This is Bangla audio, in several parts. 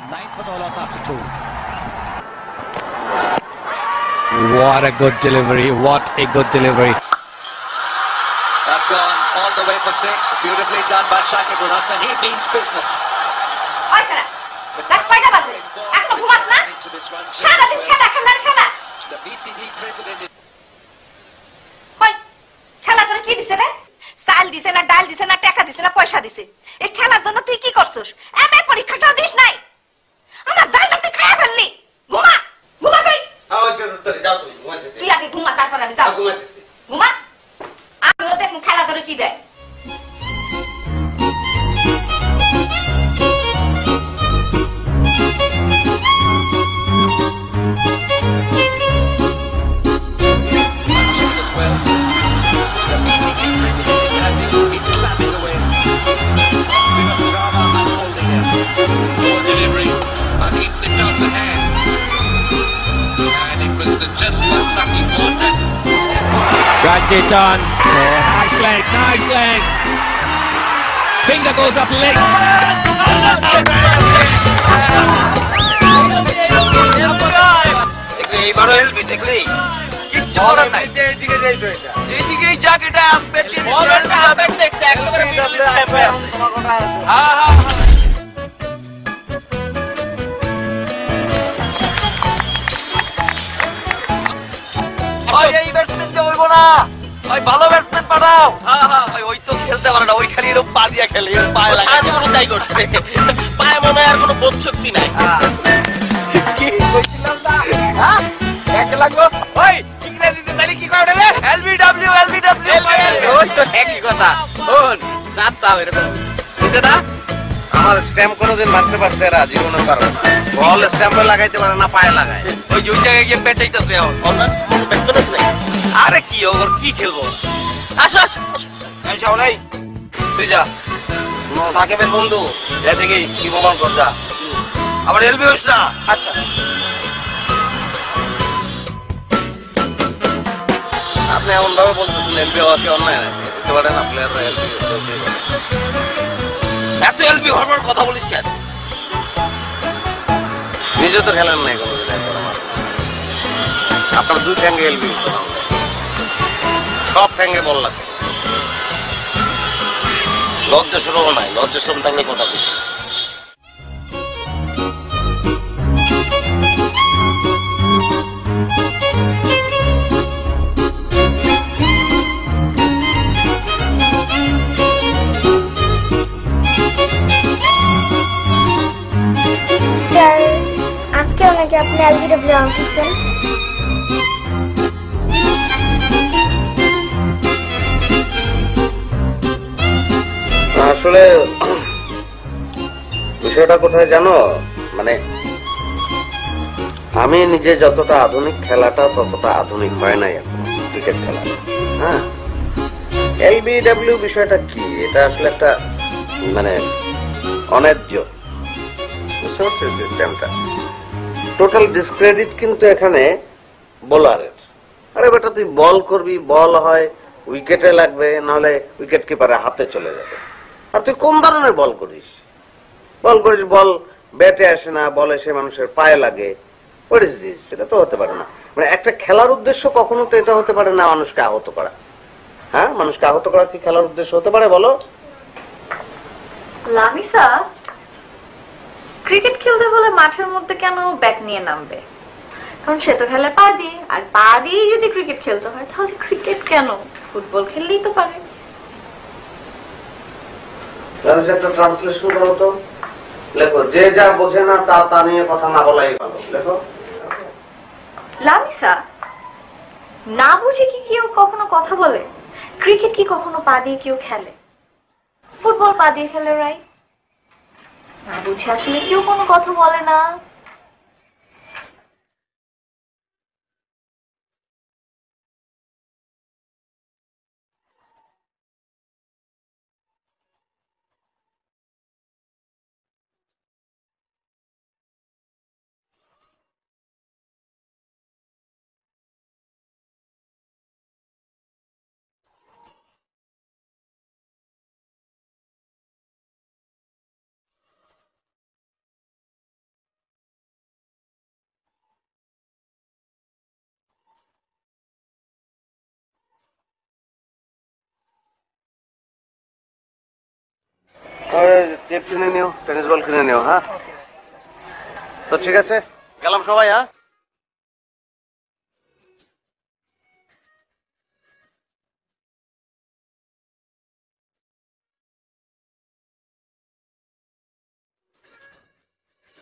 Ninth for no loss after 2. What a good delivery. What a good delivery. That's gone all the way for 6. Beautifully done by Shakibul Hasan. He means business. ওই সারা রাত কয়টা বাজে এখনো ঘুমাস না সারাদিন খেলা খেলা খেলা The BCB president is ওই খেলা করে কি দিছে রে চাল দিছে না ডাল দিছে না টাকা দিছে না পয়সা দিছে এই খেলার জন্য তুই কি করছস এমএ পরীক্ষাটাও দিস নাই আমরা জানলা তুই খায়া ফেললি ঘুমা ঘুমা তুই যাও তুমি ঘুমাইতেছি তুই আগে ঘুমা তারপর আমি যাও ঘুমাইতেছি ঘুমা আমিও দেখুন খেলা করে কি দেয় as well. The BCB president is happy. He's slapping away. Bit of drama unfolding here. Poor delivery, but he slipped out the hand. And it was just one sucking ball. Dragged it on. Nice leg, nice leg. Finger goes up legs. দেখলি এইবারও এলবি দেখলি কিচ্ছু করার নাই এইদিকে যাই তো এটা যেদিকেই যাক এটা আম্পেট দিয়ে বলটা আম্পেট দেখছে একেবারে মিডল স্টেপে আছে হ্যাঁ হ্যাঁ ওই এই ব্যাটসম্যান যে হইবো না ওই ভালো ব্যাটসম্যান পাঠাও হ্যাঁ হ্যাঁ ওই তো খেলতে পারে না ওই খালি এরকম পা দিয়া খেলে এর পায়ে লাগে সারা জীবন তাই করছে পায়ে মনে হয় আর কোনো বোধ শক্তি নাই কি কইছিলাম না হ্যাঁ এক লাগো ওই ইংরেজিতে তাহলে কি কয় রে এলবিডব্লিউ ওই তো একই কথা শোন রাস্তা এরকম বুঝছ না আমার স্ট্যাম্প কোনোদিন মারতে পারছে এরা জীবনে পারবে বল স্ট্যাম্পে লাগাইতে পারে না পায়ে লাগায় ওই যে ওই জায়গায় গিয়ে পেঁচাইতেছে অনলাইন ব্যাটসম্যান নাই আরে কি ওর কি খেলবো আসো আসো আমি যাও নাই তুই যা সাকিবের বন্ধু এ থেকে কি প্রমাণ কর যা আবার এলবি হইস না আচ্ছা আপনি এমন ভাবে বলতেছেন এলবি হওয়া কি অন্যায় নাকি বুঝতে পারেন না প্লেয়াররা এলবি এত এলবি হওয়ার কথা বলিস কেন নিজে তো খেলেন নাই কোনো আপনার দুই ঠ্যাঙ্গে এলবি সব ঠ্যাঙ্গে বল লাগবে লজ্জা শুরুও নাই লজ্জা শুরু থাকলে কথা বলছি আজকে অনেকে আপনি এলবিডব্লিউ আনতেছেন আসলে বিষয়টা কোথায় জানো মানে আমি নিজে যতটা আধুনিক খেলাটা ততটা আধুনিক হয় নাই এখন ক্রিকেট খেলা হ্যাঁ এলবিডব্লিউ বিষয়টা কি এটা আসলে একটা মানে অন্যায্য বুঝতে পারছেন সিস্টেমটা টোটাল ডিসক্রেডিট কিন্তু এখানে বোলারের আরে বেটা তুই বল করবি বল হয় উইকেটে লাগবে নাহলে উইকেট কিপারের হাতে চলে যাবে আর তুই কোন ধরনের বল করিস বল ব্যাটে আসে না বল এসে মানুষের পায়ে লাগে হোয়াট ইজ দিস সেটা তো হতে পারে না মানে একটা খেলার উদ্দেশ্য কখনো তো এটা হতে পারে না মানুষকে আহত করা হ্যাঁ মানুষকে আহত করা কি খেলার উদ্দেশ্য হতে পারে বলো লামিসা ক্রিকেট খেলতে হলে মাঠের মধ্যে কেন ব্যাট নিয়ে নামবে কারণ সে তো খেলে পা দিয়ে আর পা দিয়ে যদি ক্রিকেট খেলতে হয় তাহলে ক্রিকেট কেন ফুটবল খেললেই তো পারে একটা ট্রান্সলেশন করো তো লেখো যে যা বোঝে না তা নিয়ে কথা না বলাই ভালো লেখো লামিসা না বুঝে কি কেউ কখনো কথা বলে ক্রিকেট কি কখনো পা দিয়ে কেউ খেলে ফুটবল পা দিয়ে খেলে রাইট না বুঝে আসলে কেউ কোনো কথা বলে না টেপ কিনে নিও, টেনিস বল কিনে নিও। হ্যাঁ তো ঠিক আছে, গেলাম সবাই। হ্যাঁ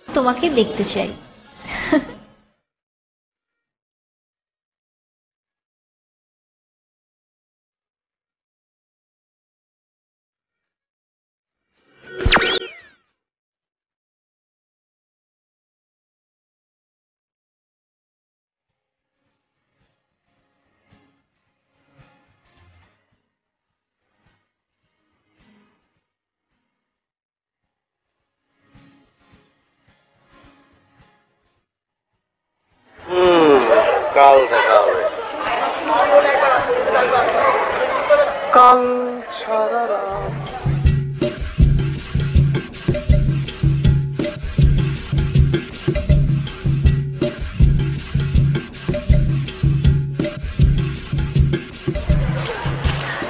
তোমাকে দেখতে চাই। কাল দেখা হবে। কাল সারা রাত।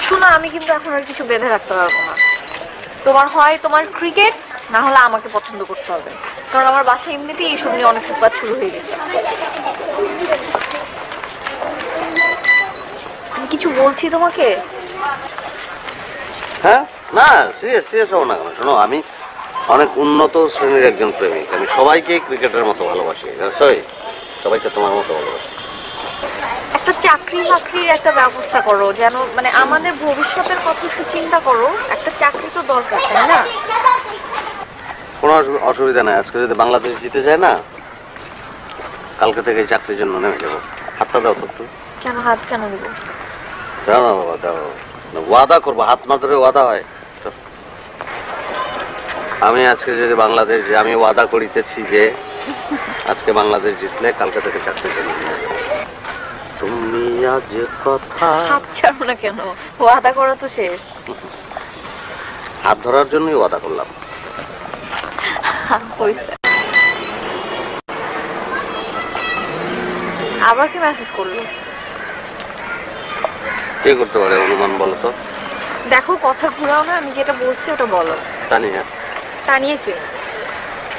শোনো, আমি কিন্তু এখন আর কিছু বেঁধে রাখতে পারবো না। তোমার হয় তোমার ক্রিকেট, না হলে আমাকে পছন্দ করতে হবে, কারণ আমার বাসায় এমনিতেই এইসব নিয়ে অনেক উৎপাত শুরু হয়ে গেছে। আমি কিছু বলছি তোমাকে। হ্যাঁ না, সিরিয়াস হবো না কেন? শোনো, আমি অনেক উন্নত শ্রেণীর একজন প্রেমিক। আমি সবাইকে ক্রিকেটের মতো ভালোবাসি, সবাইকে তোমার মতো ভালোবাসি। একটা চাকরি বাকরির একটা ব্যবস্থা করো, যেন মানে আমাদের ভবিষ্যতের কথা একটু চিন্তা করো। একটা চাকরি তো দরকার, তাই না? কোনো অসুবিধা নাই। আজকে যদি বাংলাদেশ জিতে যায় না, কালকে থেকে চাকরির জন্য নেমে যাবো। হাতটা দাও তো একটু। কেন হাত কেন দেবো? দাও না বাবা, দাও। ওয়াদা করবো, হাত না ধরে ওয়াদা হয়? আমি আজকে যদি বাংলাদেশ, আমি ওয়াদা করিতেছি যে আজকে বাংলাদেশ জিতলে কালকে থেকে চাকরির জন্য নিয়ে যাবো। তুমি আজ কথা। হাত ছাড়ো না কেন? ওয়াদা করা তো শেষ। হাত ধরার জন্যই ওয়াদা করলাম। আবার কি মেসেজ করলো? কে করতে পারে অনুমান, বলো তো? দেখো, কথা ঘুরাও না, আমি যেটা বলছি ওটা বলো। তানিয়া। তানিয়া কে?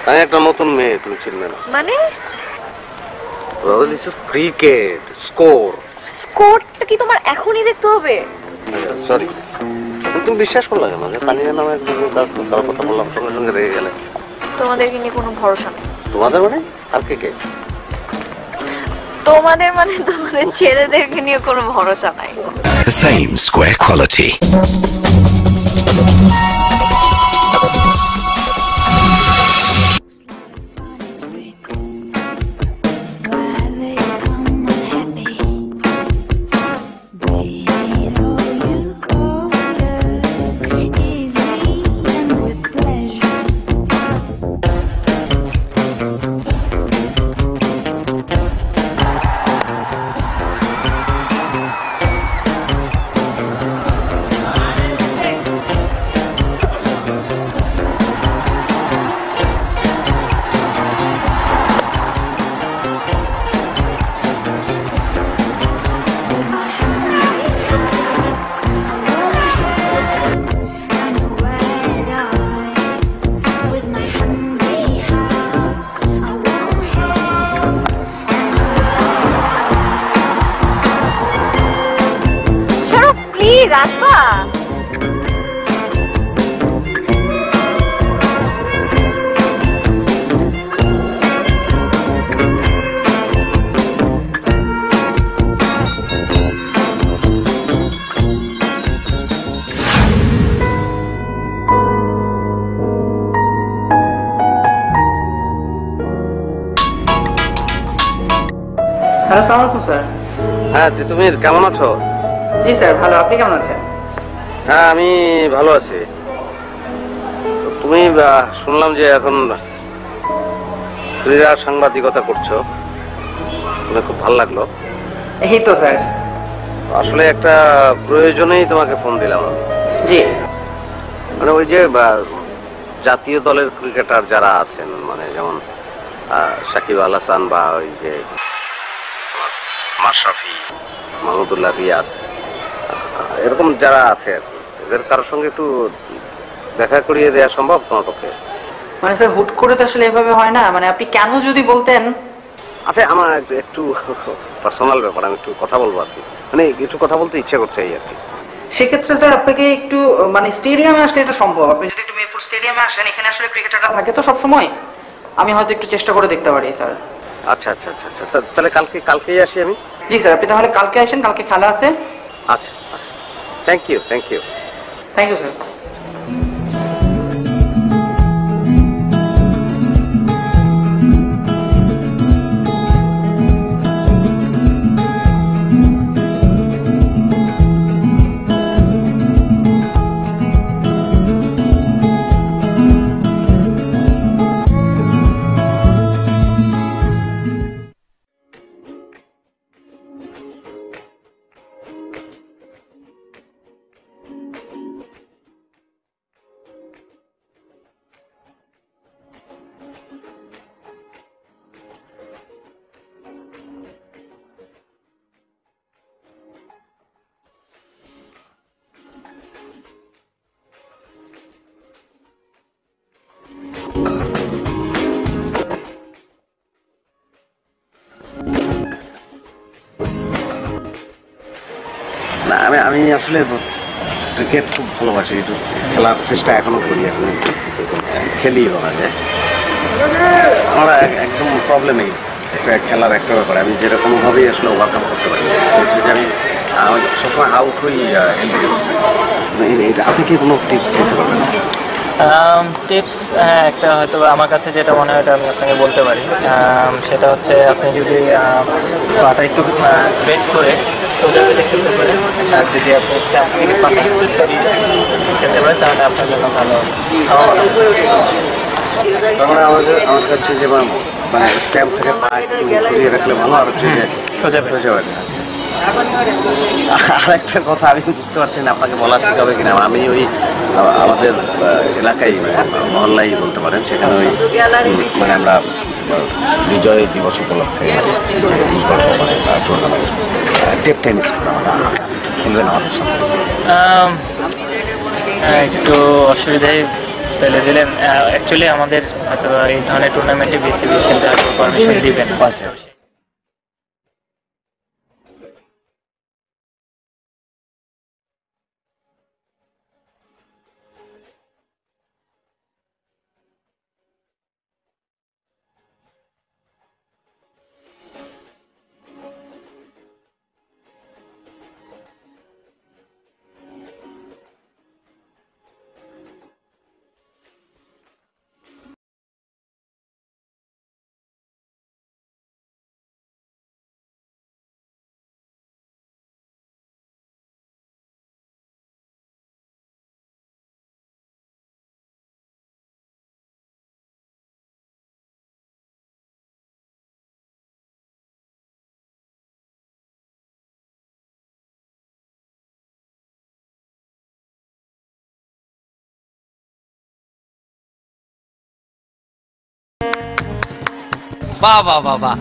তানিয়া একটা নতুন মেয়ে, তুমি চিনবে না। মানে ক্রিকেট স্কোর। স্কোরটা কি তোমার এখনই দেখতে হবে? সরি, তুমি বিশ্বাস করলে কেন যে তানিয়া নামে একজন কারোর কথা বললাম সঙ্গে সঙ্গে রেগে গেলে? তোমাদেরকে নিয়ে কোনো ভরসা নেই। তোমাদের মানে? আর কে? তোমাদের মানে তোমাদের ছেলেদেরকে নিয়ে কোনো ভরসা নাই। The same square quality. আসবা? হ্যালো, আসসালামু আলাইকুম স্যার। হ্যাঁ, তুমি কেমন আছো? জি স্যার, ভালো। আপনি কেমন আছেন? হ্যাঁ, আমি ভালো আছি। তুমি শুনলাম যে এখন ক্রীড়া সাংবাদিকতা করছো, শুনে খুব ভালো লাগলো। এই তো স্যার, আসলে একটা প্রয়োজনেই তোমাকে ফোন দিলাম। জি, মানে ওই যে জাতীয় দলের ক্রিকেটার যারা আছেন, মানে যেমন সাকিব আল হাসান বা ওই যে মাশরাফি, মাহমুদুল্লাহ রিয়াদ, এরকম যারা আছে আর কি, এদের কারোর সঙ্গে একটু দেখা করিয়ে দেওয়া সম্ভব তোমার পক্ষে? মানে স্যার হুট করে তো আসলে এভাবে হয় না, মানে আপনি কেন যদি বলতেন। আচ্ছা আমার একটু পার্সোনাল ব্যাপার, আমি একটু কথা বলবো আর কি, মানে একটু কথা বলতে ইচ্ছা করছে এই আর কি। সেক্ষেত্রে স্যার আপনাকে একটু মানে স্টেডিয়ামে আসলে এটা সম্ভব। আপনি যদি একটু মিরপুর স্টেডিয়ামে আসেন, এখানে আসলে ক্রিকেটাররা থাকে তো সবসময়, আমি হয়তো একটু চেষ্টা করে দেখতে পারি স্যার। আচ্ছা আচ্ছা আচ্ছা আচ্ছা, তাহলে কালকেই আসি আমি। জি স্যার, আপনি তাহলে কালকে আসেন, কালকে খেলা আছে। আচ্ছা আচ্ছা, thank you thank you thank you sir. না আমি আসলে ক্রিকেট খুব ভালোবাসি, একটু খেলার চেষ্টা এখনো করি, এখন খেলিও না যায় আমার একদম প্রবলেমই একটা খেলার একটা ব্যাপারে, আমি যেটা কোনোভাবেই আসলে ওভারকাম করতে পারি হচ্ছে যে আমি সবসময় আউট হই। আপনি কি কোনো টিপস দিতে পারবেন? টিপস একটা হয়তো আমার কাছে যেটা মনে হয় আমি আপনাকে বলতে পারি, সেটা হচ্ছে আপনি যদি পাটা একটু স্ট্রেচ করে সোজা করে খেলতে পারেন, আর যদি আপনি স্ট্যাম্প থেকে পাটা একটু সরিয়ে খেলতে পারেন তাহলে আপনার জন্য ভালো হবে। তারপরে আমার কাছে যে মানে স্ট্যাম্প থেকে পা একটু সরিয়ে রাখলে ভালো, আর হচ্ছে যে সোজা বেড়ে আরেকটা কথা আমি বুঝতে পারছি না আপনাকে বলা ঠিক হবে কিনা, আমি ওই আমাদের এলাকায় মহল্লাই বলতে পারেন, সেখানে ওই মানে আমরা বিজয় দিবস উপলক্ষে টুর্নামেন্ট টেপ টেনিস খেলবেন আমাদের সাথে। একটু অসুবিধায় ফেলে দিলেন, অ্যাকচুয়ালি আমাদের হয়তো এই ধরনের টুর্নামেন্টে বিসিবি খেলতে হয়তো পারমিশন দিবেন। বাহ বাহ বাহ বাহ,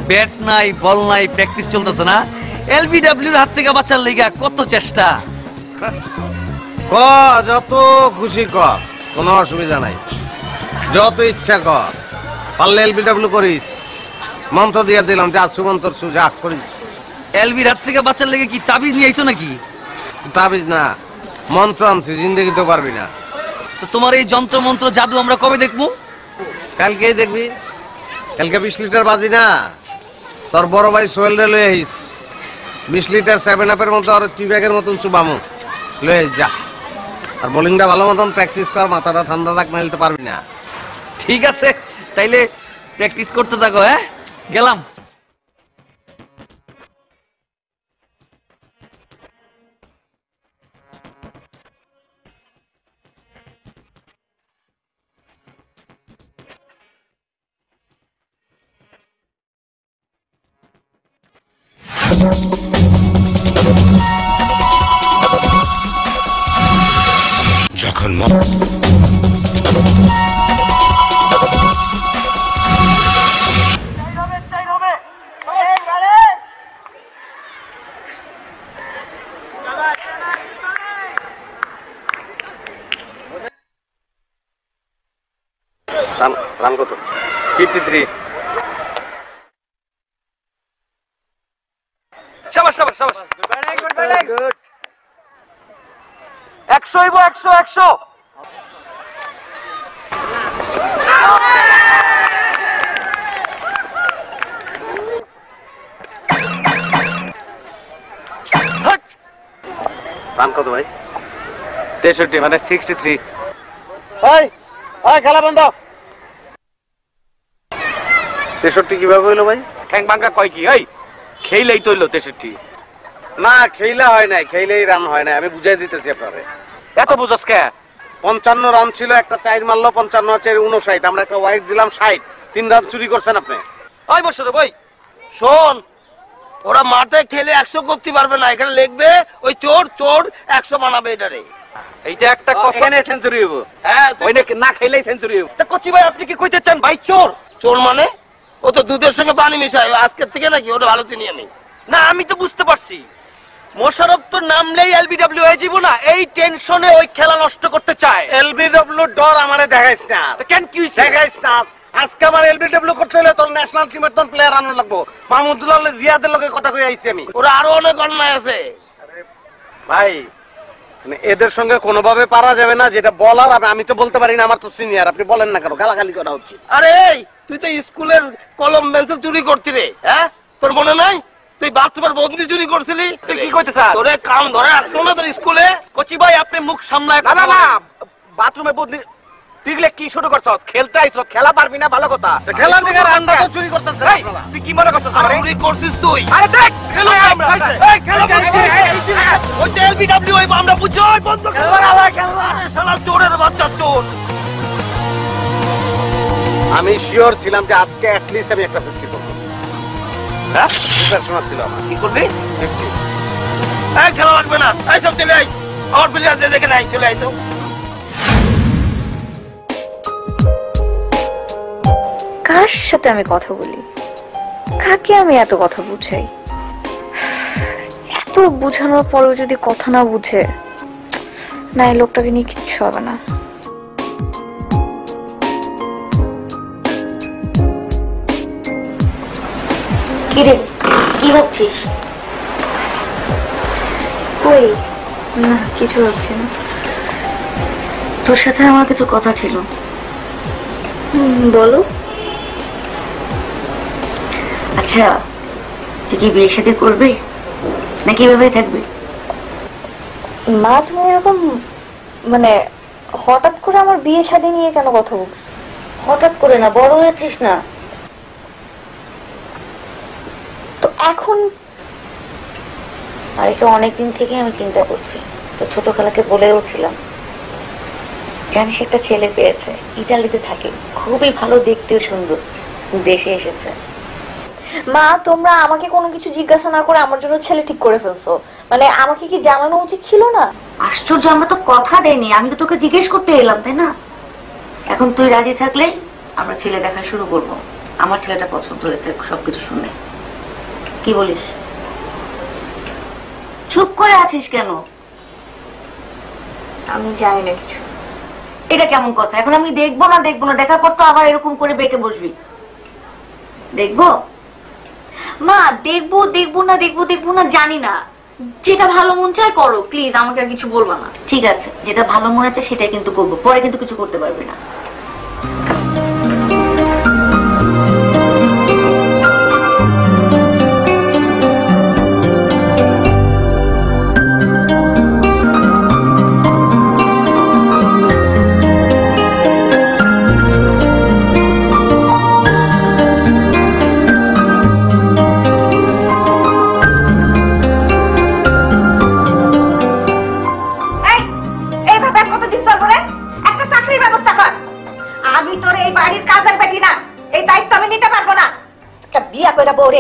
ব্যাট নাই বল নাই, প্র্যাকটিস চলতেছে না। এলবিডব্লিউর হাত থেকে বাঁচার লিগা কত চেষ্টা। যত খুশি কর, কোনো অসুবিধা নাই, যত ইচ্ছা কর, পারলে এলবিডব্লিউ করিস, মন্ত্র দিয়ে দিলাম যা সুমন্তর সুজা করিস। এলবির হাত থেকে বাঁচার লেগে কি তাবিজ নিয়ে আইছো নাকি? তাবিজ না, মন্ত্র আনছি, জিন্দগি তো পারবি না। তো তোমার এই যন্ত্র মন্ত্র জাদু আমরা কবে দেখবো? কালকেই দেখবি। কালকে 20 লিটার বাজি না, তোর বড় ভাই সোহেল রে লয়ে আইস, 20 লিটার 7 আপের মতো আর টি ব্যাগের মতন চুবামু, লয়ে আইস যা। আর বোলিংটা ভালো মতন প্র্যাকটিস কর, মাথাটা ঠান্ডা রাখ, নাইলে তো পারবি না। ঠিক আছে, তাইলে প্র্যাকটিস করতে থাকো। হ্যাঁ, গেলাম। যখন রান কত? 53। শাবাশ শাবাশ শাবাশ, ভেরি গুড। 100 হইব, 100 100। রান কত ভাই? 63 মানে 63। খেলা বন্ধ। 63 কিভাবে হইলো ভাই? ঠ্যাং ভাঙ্গা কয় কি? এই খেইলেই তো হইলো 63। না খেইলা হয় নাই, খেইলেই রান হয় নাই। আমি বুঝাই দিতেছি আপনারে। এত বুঝছ কে? 55 রান ছিল, একটা 4 মারলো, 55 4 59। আমরা একটা ওয়াইড দিলাম 60। 3 রান চুরি করছেন আপনি। ওই বসরে ভাই শোন, ওরা মাঠে খেলে 100 করতে পারবে না, এখানে লিখবে ওই চোর চোর 100 বানাবে এটারে। এইটা একটা এখানে সেঞ্চুরি হইব। হ্যাঁ ওই না খেলেই সেঞ্চুরি হইব। তা কচি ভাই আপনি কি কইতে চান ভাই চোর? চোর মানে ও তো দুধের সঙ্গে পানি মিশায়, আজকের থেকে নাকি ওটা ভালো চিনি আমি। না আমি তো বুঝতে পারছি, মোশাররফ তো নামলেই এলবিডব্লিউ হয়ে যাব না, এই টেনশনে ওই খেলা নষ্ট করতে চায়। এলবিডব্লিউ ডর আমারে দেখাইছ না। তো কেন কি হইছে? দেখাইছ না। আজকে আমার এলবিডব্লিউ করতে হলে তোর ন্যাশনাল টিমের তোর প্লেয়ার আনতে লাগবো। মাহমুদুল্লাহ রিয়াদের লগে কথা কই আইছি আমি। ওরা আরো অনেক অন্যায় আছে ভাই, মানে এদের সঙ্গে কোনোভাবে পারা যাবে না। যেটা বলার আমি তো বলতে পারি না, আমার তো সিনিয়র। আপনি বলেন না কেন? গালাগালি করা উচিত। আরে তুই তো স্কুলের কলম পেন্সিল চুরি করতি রে, হ্যাঁ তোর মনে নাই? তুই বাথরুমের বন্দি চুরি করছিলি। তুই কি কইতে চাস? তোরে কাম ধরে রাখছো না তোর স্কুলে? কচি ভাই আপনি মুখ সামলায়। না না না, বাথরুমে বন্দি তুই কি শুরু করছস? খেলতে আইছো, খেলা পারবি না, ভালো কথা। খেলার দিকে রানটা তো চুরি করছস। তুই কি মনে করছস চুরি করছিস তুই? আরে দেখ খেলো আমরা, এই খেলো ওই এলবিডব্লিউ হইব, আমরা বুঝি। ওই বন্ধ খেলা খেলা, শালা চোরের বাচ্চা চোর। আমি শিওর ছিলাম যে আজকে অ্যাট লিস্ট আমি একটা 50 করব। হ্যাঁ প্রিপারেশন ছিল আমার। কি করবি? 50। এই খেলা লাগবে না, এই সব চলে আই। আমার প্লেয়ার যে দেখে নাই চলে আই তো। কার সাথে আমি কথা বলি? কাকে আমি এত কথা বুঝাই? এত বুঝানোর পরেও যদি কথা না বুঝে, না এই লোকটাকে নিয়ে কিচ্ছু হবে না। কিরে কি ভাবছিস? কই না, কিছু ভাবছি না। তোর সাথে আমার কিছু কথা ছিল। বলো। আচ্ছা তুই কি বিয়ে শাদী করবে নাকি এভাবেই থাকবে? মা তুমি এরকম মানে হঠাৎ করে আমার বিয়ে শাদী নিয়ে কেন কথা বলছো? হঠাৎ করে না, বড় হয়েছিস না তো এখন? আর এটা অনেকদিন থেকে আমি চিন্তা করছি। তো ছোট খালাকে বলেও ছিলাম, জানিস একটা ছেলে পেয়েছে, ইটালিতে থাকে, খুবই ভালো, দেখতেও সুন্দর, দেশে এসেছে। মা তোমরা আমাকে কোনো কিছু জিজ্ঞাসা না করে আমার জন্য ছেলে ঠিক করে ফেলছো, মানে আমাকে কি জানানো উচিত ছিল না? আশ্চর্য, আমরা তো কথা দেইনি, আমি তো তোকে জিজ্ঞেস করতে এলাম, তাই না? এখন তুই রাজি থাকলেই আমরা ছেলে দেখা শুরু করব। আমার ছেলেটা পছন্দ হয়েছে সবকিছু শুনে। কি বলিস? চুপ করে আছিস কেন? আমি জানি না কিছু। এটা কেমন কথা? এখন আমি দেখবো না দেখবো না, দেখার পর তো আবার এরকম করে বেঁকে বসবি। দেখবো মা, দেখবো দেখবো না দেখবো দেখবো না জানি না, যেটা ভালো মন চায় করো, প্লিজ আমাকে আর কিছু বলবা না। ঠিক আছে, যেটা ভালো মনে হচ্ছে সেটাই কিন্তু করবো, পরে কিন্তু কিছু করতে পারবি না।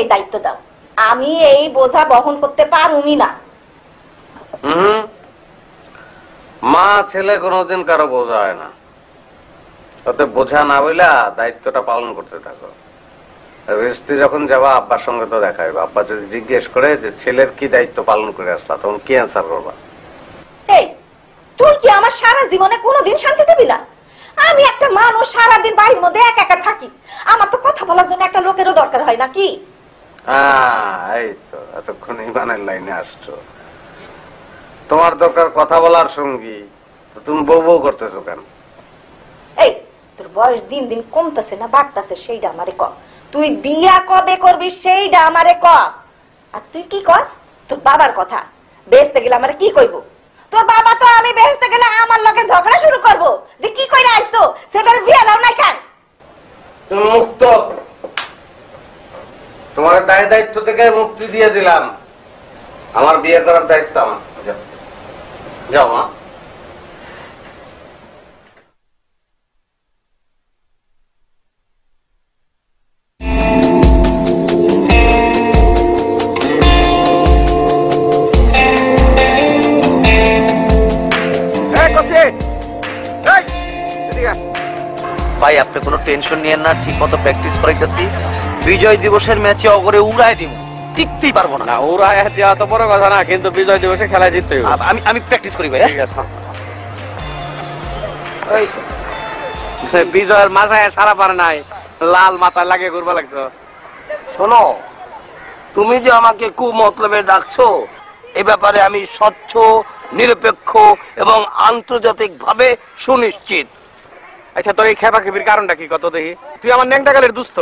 এই দায়িত্ব দাও, আমি এই বোঝা বহন করতে পারুনি না। মা ছেলে কোনোদিন কারো বোঝা হয় না, তাতে বোঝা না বইলা দায়িত্বটা পালন করতে থাকো। রেস্তি যখন যাবা আব্বার সঙ্গে তো দেখা হইবা, আব্বা যদি জিজ্ঞেস করে যে ছেলের কি দায়িত্ব পালন করে আসলা, তখন কি অ্যান্সার করবা? এই তুই কি আমার সারা জীবনে কোনোদিন শান্তি দিবি না? আমি একটা মানুষ সারাদিন বাড়ির মধ্যে একা একা থাকি, আমার তো কথা বলার জন্য একটা লোকেরও দরকার হয় নাকি? এই তো এতক্ষণ ইমানের লাইনে আসছো। তোমার দরকার কথা বলার সঙ্গী, তো তুমি বউ বউ করতেছো কেন? এই তোর বয়স দিন দিন কমতেছে না বাড়তেছে সেইটা আমারে ক। তুই বিয়া কবে করবি সেইটা আমারে ক। আর তুই কি কস? তোর বাবার কথা বেহেশতে গেলে আমারে কি কইব? তোর বাবা তো আমি বেহেশতে গেলে আমার লগে ঝগড়া শুরু করব যে কি কইরা আইছো, সেটার বিয়া দাও না কেন? তুমি মুক্ত, তোমার দায় দায়িত্ব থেকে মুক্তি দিয়ে দিলাম। আমার বিয়ে করার দায়িত্ব আমার। যাও মা। ভাই আপনি কোনো টেনশন নিয়েন না, ঠিক মতো প্র্যাকটিস করাইতেছি। বিজয় দিবসের ম্যাচে অগরে উড়ায় দিব, টিকতেই পারবো না। উড়ায় দেওয়া তো বড় কথা না, কিন্তু বিজয় দিবসে খেলায় জিততে হবে। আমি প্র্যাকটিস করি ভাই। ঠিক আছে। বিজয়ের মাথায় সারা পারে নাই, লাল মাথায় লাগে ঘুরবা লাগছো। শোনো, তুমি যে আমাকে কুমতলবে ডাকছো, এ ব্যাপারে আমি স্বচ্ছ, নিরপেক্ষ এবং আন্তর্জাতিক ভাবে সুনিশ্চিত। আচ্ছা তোর এই খেপা খেপির কারণটা কি কত দেখি? তুই আমার ন্যাংটাকালের দুস্থ,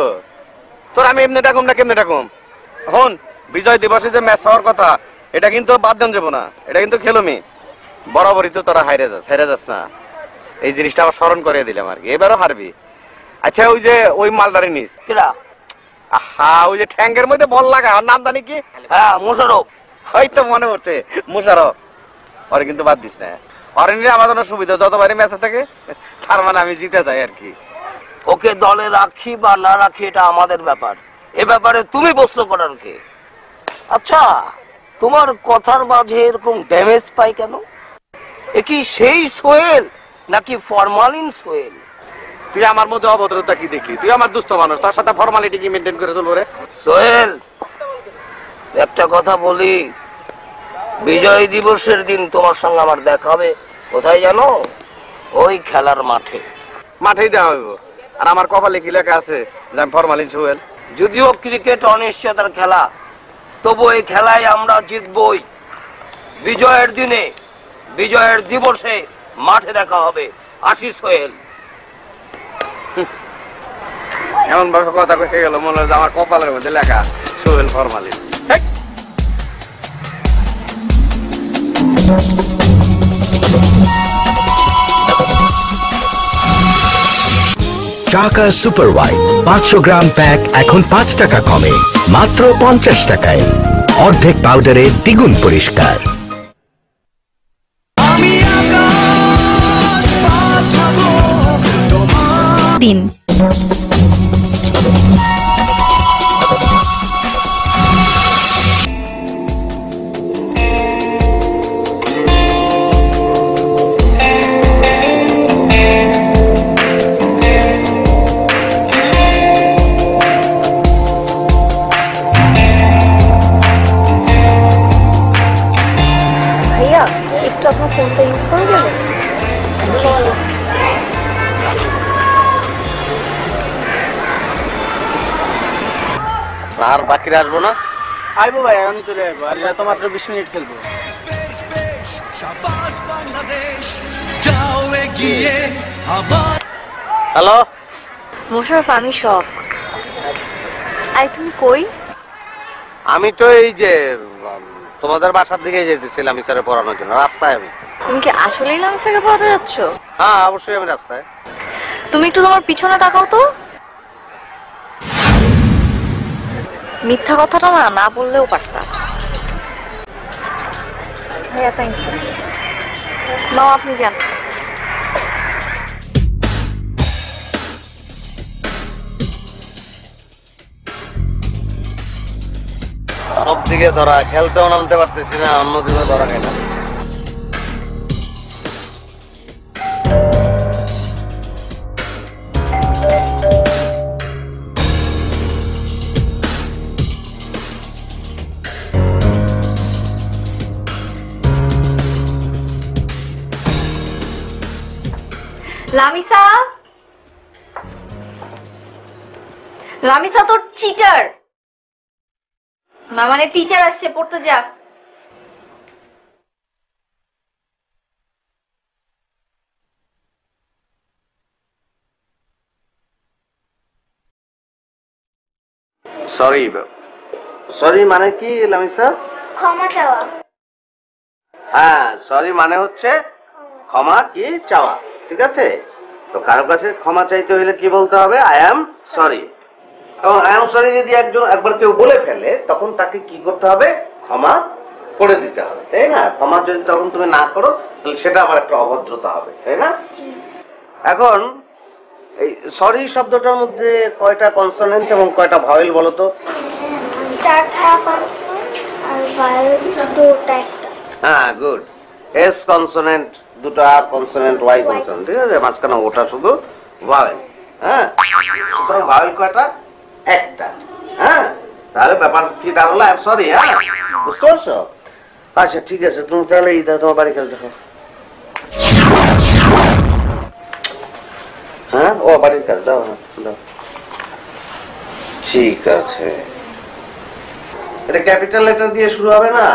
তোর আমি এমনি ডাকুম না কেমনে ডাকুম? হন, বিজয় দিবসে যে ম্যাচ হওয়ার কথা এটা কিন্তু বাদ দেন যাবো না, এটা কিন্তু খেলমি। বরাবরই তো তোরা হাইরে যাস না, এই জিনিসটা আবার স্মরণ করে দিলাম আর কি, এবারও হারবি। আচ্ছা ওই যে ওই মালদারি নিস ওই যে ট্যাঙ্কের মধ্যে বল লাগা, ওর নাম জানি কি? হ্যাঁ মোশারফ। হয়তো মনে পড়ছে, মোশারফ। ওরে কিন্তু বাদ দিস না, ওরে নিলে আমার জন্য সুবিধা, যতবারই ম্যাচে থাকে তার মানে আমি জিতে যাই আর কি। ওকে দলে রাখি বা না রাখি এটা আমাদের ব্যাপার, এ ব্যাপারে তুমি প্রশ্ন করার কে? আচ্ছা তোমার কথার মাঝে এরকম ড্যামেজ পাই কেন? এ কি সেই সোহেল নাকি ফরমালিন সোহেল? তুই আমার মধ্যে অভদ্রতা কি দেখি? তুই আমার দুস্থ মানুষ, তার সাথে ফর্মালিটি কি মেনটেন করে চলবো রে? সোহেল একটা কথা বলি, বিজয় দিবসের দিন তোমার সঙ্গে আমার দেখা হবে কোথায় জানো? ওই খেলার মাঠে। মাঠেই দেওয়া হইব। আর আমার কপালে কি লেখা আছে যে আমি ফরমালিন সোহেল? যদিও ক্রিকেট অনিশ্চয়তার খেলা, তবু এই খেলায় আমরা জিতবই। বিজয়ের দিনে, বিজয়ের দিবসে মাঠে দেখা হবে। আসি সোহেল। এমন ভাবে কথা কয়ে গেল মনে হয় আমার কপালের মধ্যে লেখা সোহেল ফরমালিন। চাকা সুপার ওয়াইড 500 গ্রাম প্যাক এখন 5 টাকা কমে মাত্র 50 টাকায়। অর্ধেক পাউডারে দ্বিগুণ পরিষ্কার। দিন ভাইয়া একটু আপনার ফোনটা ইউজ করে যাবেন? আর বাকিরা আসবো না? আইবো ভাই, আমি চলে আসবো, আর এরা তো মাত্র 20 মিনিট খেলবো। হ্যালো মোশারফ, আমি শখ। আই তুমি কই? আমি তো এই যে তোমাদের বাসার দিকে যেতেছিলাম ইসারে পড়ানোর জন্য, রাস্তায় আমি। তুমি কি আসলেই লামিসাকে পড়াতে যাচ্ছ? হ্যাঁ অবশ্যই আমি রাস্তায়। তুমি একটু তোমার পিছনে তাকাও তো। মিথ্যা কথাটা না না বললেও পারতা। ভাইয়া থ্যাংক ইউ। নাও আপনি যান। সব দিকে ধরা, খেলতেও নামতে পারতেছি না, অন্যদিকে ধরা খাই না। লামিসা, লামিসা তোর চিটার না, মানে টিচার আসছে, পড়তে যাক। সরি সরি মানে কি লামিসা? ক্ষমা চাওয়া। হ্যাঁ, সরি মানে হচ্ছে ক্ষমা কি চাওয়া, ঠিক আছে? তো কারো কাছে ক্ষমা চাইতে হইলে কি বলতে হবে? I am sorry. এবং আই অ্যাম সরি যদি একবার কেউ বলে ফেলে, তখন তাকে কি করতে হবে? ক্ষমা করে দিতে হবে, তাই না? ক্ষমা যদি তখন তুমি না করো, তাহলে সেটা আবার একটা অভদ্রতা হবে, তাই না? এখন এই সরি শব্দটার মধ্যে কয়টা কনসোনেন্ট এবং কয়টা ভাওয়েল বলো তো? 4টা কনসোনেন্ট আর ভাওয়েল 2টা। হ্যাঁ, গুড। এস কনসোনেন্ট 2টা কনসোনেন্ট, ওয়াই কনসোনেন্ট, ঠিক আছে? মাঝখানে ওটা শুধু ভাওয়েল। হ্যাঁ, সুতরাং ভাওয়েল কয়টা? একটা। হ্যাঁ, তাহলে ব্যাপার কি দাঁড়ালো? I am sorry. হ্যাঁ, বুঝতে পারছো? আচ্ছা ঠিক আছে, তুমি তাহলে এই দাও, তোমার বাড়ি খেলে দেখো। হ্যাঁ, ও বাড়ির কাজ দাও। দাও, ঠিক আছে। এটা ক্যাপিটাল লেটার দিয়ে শুরু হবে না?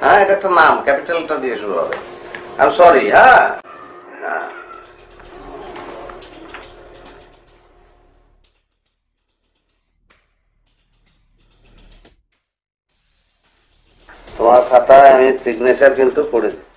হ্যাঁ, এটা একটা নাম, ক্যাপিটাল লেটার দিয়ে শুরু হবে। I am sorry. হ্যাঁ, তোমার খাতায় আমি সিগনেচার কিন্তু করে দিচ্ছি।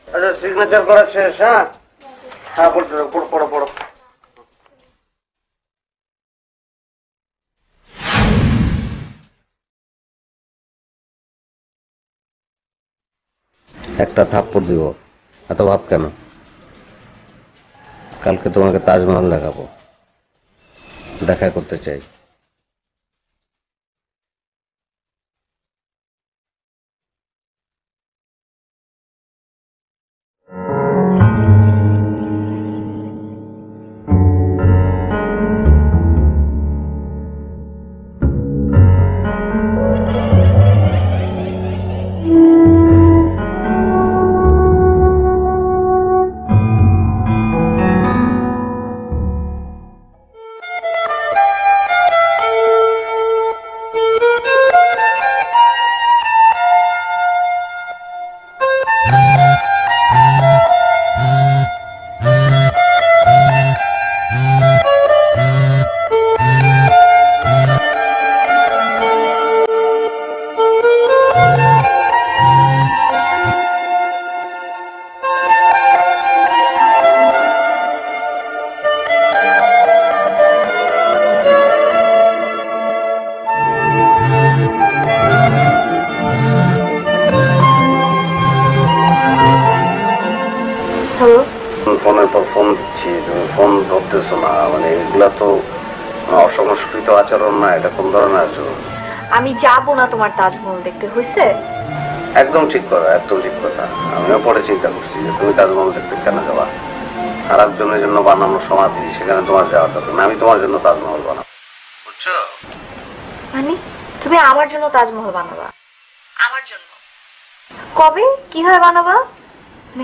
আচ্ছা, সিগনেচার করা শেষ? হ্যাঁ হ্যাঁ, পড়ো পড়ো পড়ো। একটা থাপ্পড় দিব, এত ভাব কেন? কালকে তোমাকে তাজমহল দেখাবো, দেখা করতে চাই। ফোনের পর ফোন দিচ্ছি, তুমি ফোন ধরতেছো না, মানে এগুলা তো অসংস্কৃত আচরণ না। এটা কোন ধরনের আচরণ? আমি যাবো না তোমার তাজমহল দেখতে, হয়েছে? একদম ঠিক কথা, একদম ঠিক কথা। আমিও পরে চিন্তা করছি যে তুমি তাজমহল দেখতে কেন যাবা? আর একজনের জন্য বানানো সমাধি, সেখানে তোমার যাওয়ার দরকার না। আমি তোমার জন্য তাজমহল বানাবো, বুঝছো? মানে তুমি আমার জন্য তাজমহল বানাবা? আমার জন্য? কবে, কিভাবে বানাবা?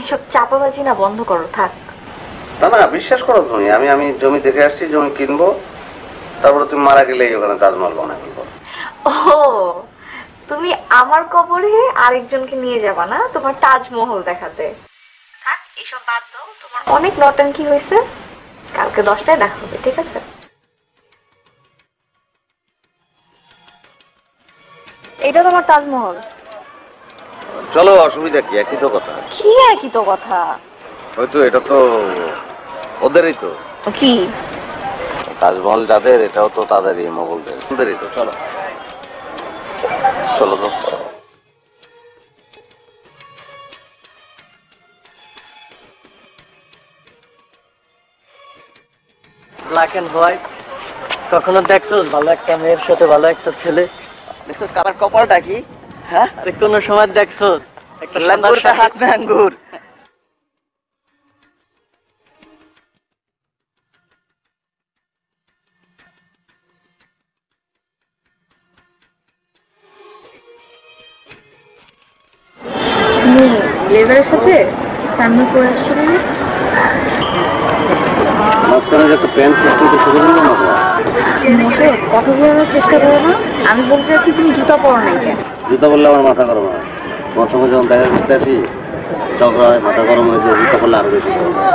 এসব চাপাবাজি না বন্ধ করো, থাক। না না, বিশ্বাস করো তুমি, আমি জমি দেখে আসছি, জমি কিনবো, তারপরে তুমি মারা গেলেই ওখানে তাজমহল বানাই ফেলবো। ও, তুমি আমার কবরে আরেকজনকে নিয়ে যাবা না তোমার তাজমহল দেখাতে? থাক, এসব বাদ দাও, তোমার অনেক নটাঙ্কি হয়েছে। কালকে 10টায় দেখা হবে, ঠিক আছে? এটা তোমার তাজমহল। চলো, অসুবিধা কি? একই তো কথা। কি একই তো কথা? হয়তো এটা তো ওদেরই তো। কি তাজমহল যাদের, এটাও তো তাদেরই, মোগলদের, ওদেরই তো। চলো চলো তো। ব্ল্যাক এন্ড হোয়াইট, কখনো দেখছোস ভালো একটা মেয়ের সাথে ভালো একটা ছেলে? দেখছোস কালার কপালটা কি? হ্যাঁ, আরে কোন সময় দেখছোস একটা লাঙ্গুরটা হাত মে আঙ্গুর। তুমি লেবারের সাথে সামনে করে আসছো না? মাঝখানে যে একটা প্যান্ট করতে শুরু হলো না কথা বলার চেষ্টা করো না। আমি বলতে চাচ্ছি তুমি জুতা পরো নাই কেন? জুতা বললে আমার মাথা গরম হয়। তোমার সঙ্গে যখন দেখা করতে আসি ঝগড়া হয়, মাথা গরম হয়ে যায়, জুতা করলে আরো বেশি গরম হয়।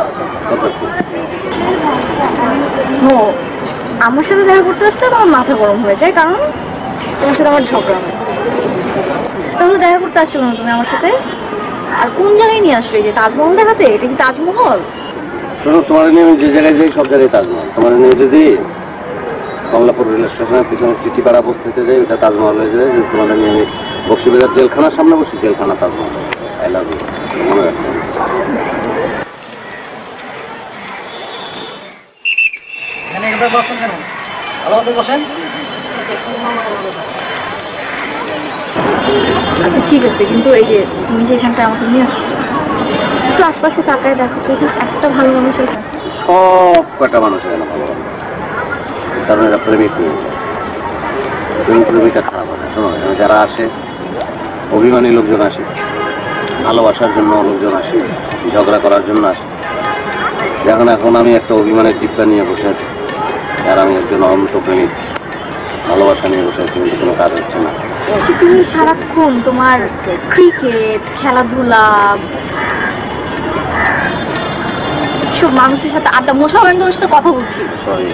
ও আমার সাথে দেখা করতে আসলে আমার মাথা গরম হয়ে যায়, কারণ তোমার সাথে আমার ঝগড়া হয়। তাহলে দেখা করতে আসছো কেন তুমি আমার সাথে? আর কোন জায়গায় নিয়ে আসছো? এই যে তাজমহল দেখাতে? এটা কি তাজমহল? তোমার নিয়ে আমি যে জায়গায় যাই সব জায়গায় তাজমহল। তোমার নিয়ে যদি কমলাপুর রেল স্টেশনের পিছনে টিটিপাড়া বস্তিতে যাই, ওটা তাজমহল হয়ে যায়। তোমার নিয়ে আমি বক্সিবাজার জেলখানার সামনে বসি, জেলখানা তাজমহল। আই লাভ ইউ, মনে রাখবেন। এখানে একবার বসেন কেন? ভালো মতো বসেন। আচ্ছা ঠিক আছে, কিন্তু এই যে তুমি যে এখানটা আমাকে নিয়ে আসছো, একটু আশপাশে তাকায় দেখো তো একটা ভালো মানুষ আছে? সব কটা মানুষ এখানে ভালো, কারণ এরা প্রেমিক নিয়ে যায়। প্রেমিকটা খারাপ হয় না। শোনো, এখানে যারা আসে অভিমানী লোকজন আসে, ভালোবাসার জন্য লোকজন আসে, ঝগড়া করার জন্য আসে। এখন আমি একটা অভিমানের টিপটা নিয়ে বসে আছি, আর আমি একজন অন্ত প্রেমিক ভালোবাসা নিয়ে বসে আছি, কিন্তু কোনো কাজ হচ্ছে না। তুমি সারাক্ষণ তোমার ক্রিকেট, খেলাধুলা, সব মানুষের সাথে আড্ডা, মোশাররফের সাথে কথা বলছি। সরি,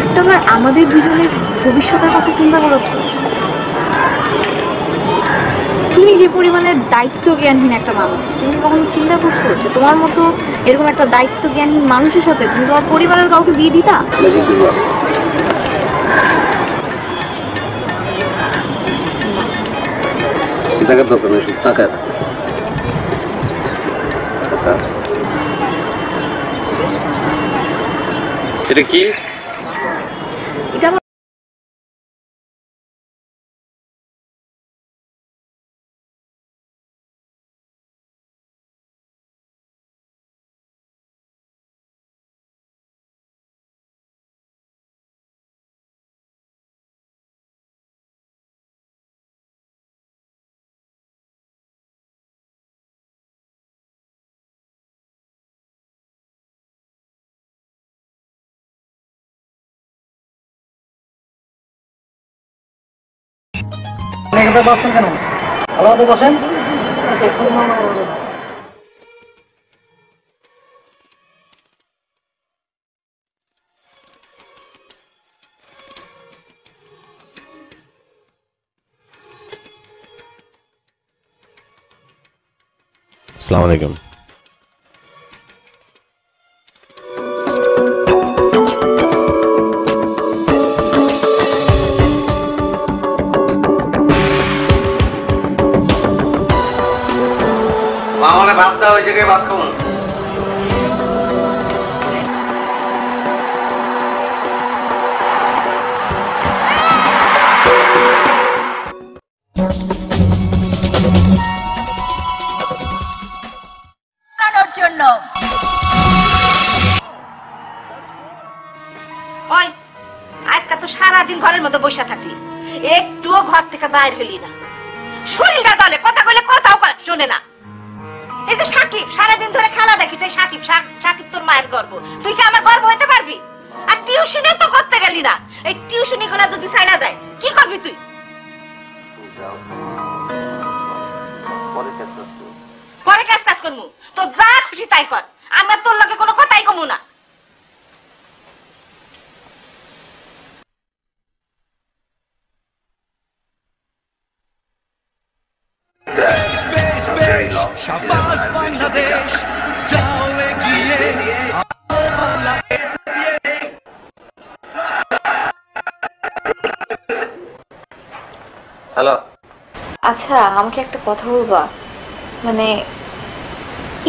একটাবার আমাদের দুজনের ভবিষ্যতের কথা চিন্তা করেছো? তুমি যে পরিমাণের দায়িত্ব জ্ঞানহীন একটা মানুষ, তুমি কখনো চিন্তা করছো যে তোমার মতো এরকম একটা দায়িত্ব জ্ঞানহীন মানুষের সাথে তুমি তোমার পরিবারের কাউকে বিয়ে দিতা? টাকার দরকার নেই, শুধু টাকা। এটা কি? এটা আমার একবার বসেন কেন? ভালো মতো বসেন। আসসালামু আলাইকুম। মামলে ভাত দাও, ওই জায়গায় ভাত খাবো। জন্য ওই আজকে তো সারাদিন ঘরের মধ্যে বসে থাকলি, একটুও ঘর থেকে বাইর হলি না। শরীরটা দলে কথা বলে কথাও শোনে না। এই যে সাকিব সারাদিন ধরে খেলা দেখিস, এই সাকিব সাকিব তোর মায়ের গর্ব, তুই কি আমার গর্ব হইতে পারবি? আর টিউশনে তো করতে গেলি না, এই টিউশনি গুলা যদি ছাইড়া যায় কি করবি তুই? পরে কাজ কাজ করবো, তো যা খুশি তাই কর, আমি তোর লগে কোনো কথাই কমু না। হ্যালো। আচ্ছা আমাকে একটা কথা বলবা, মানে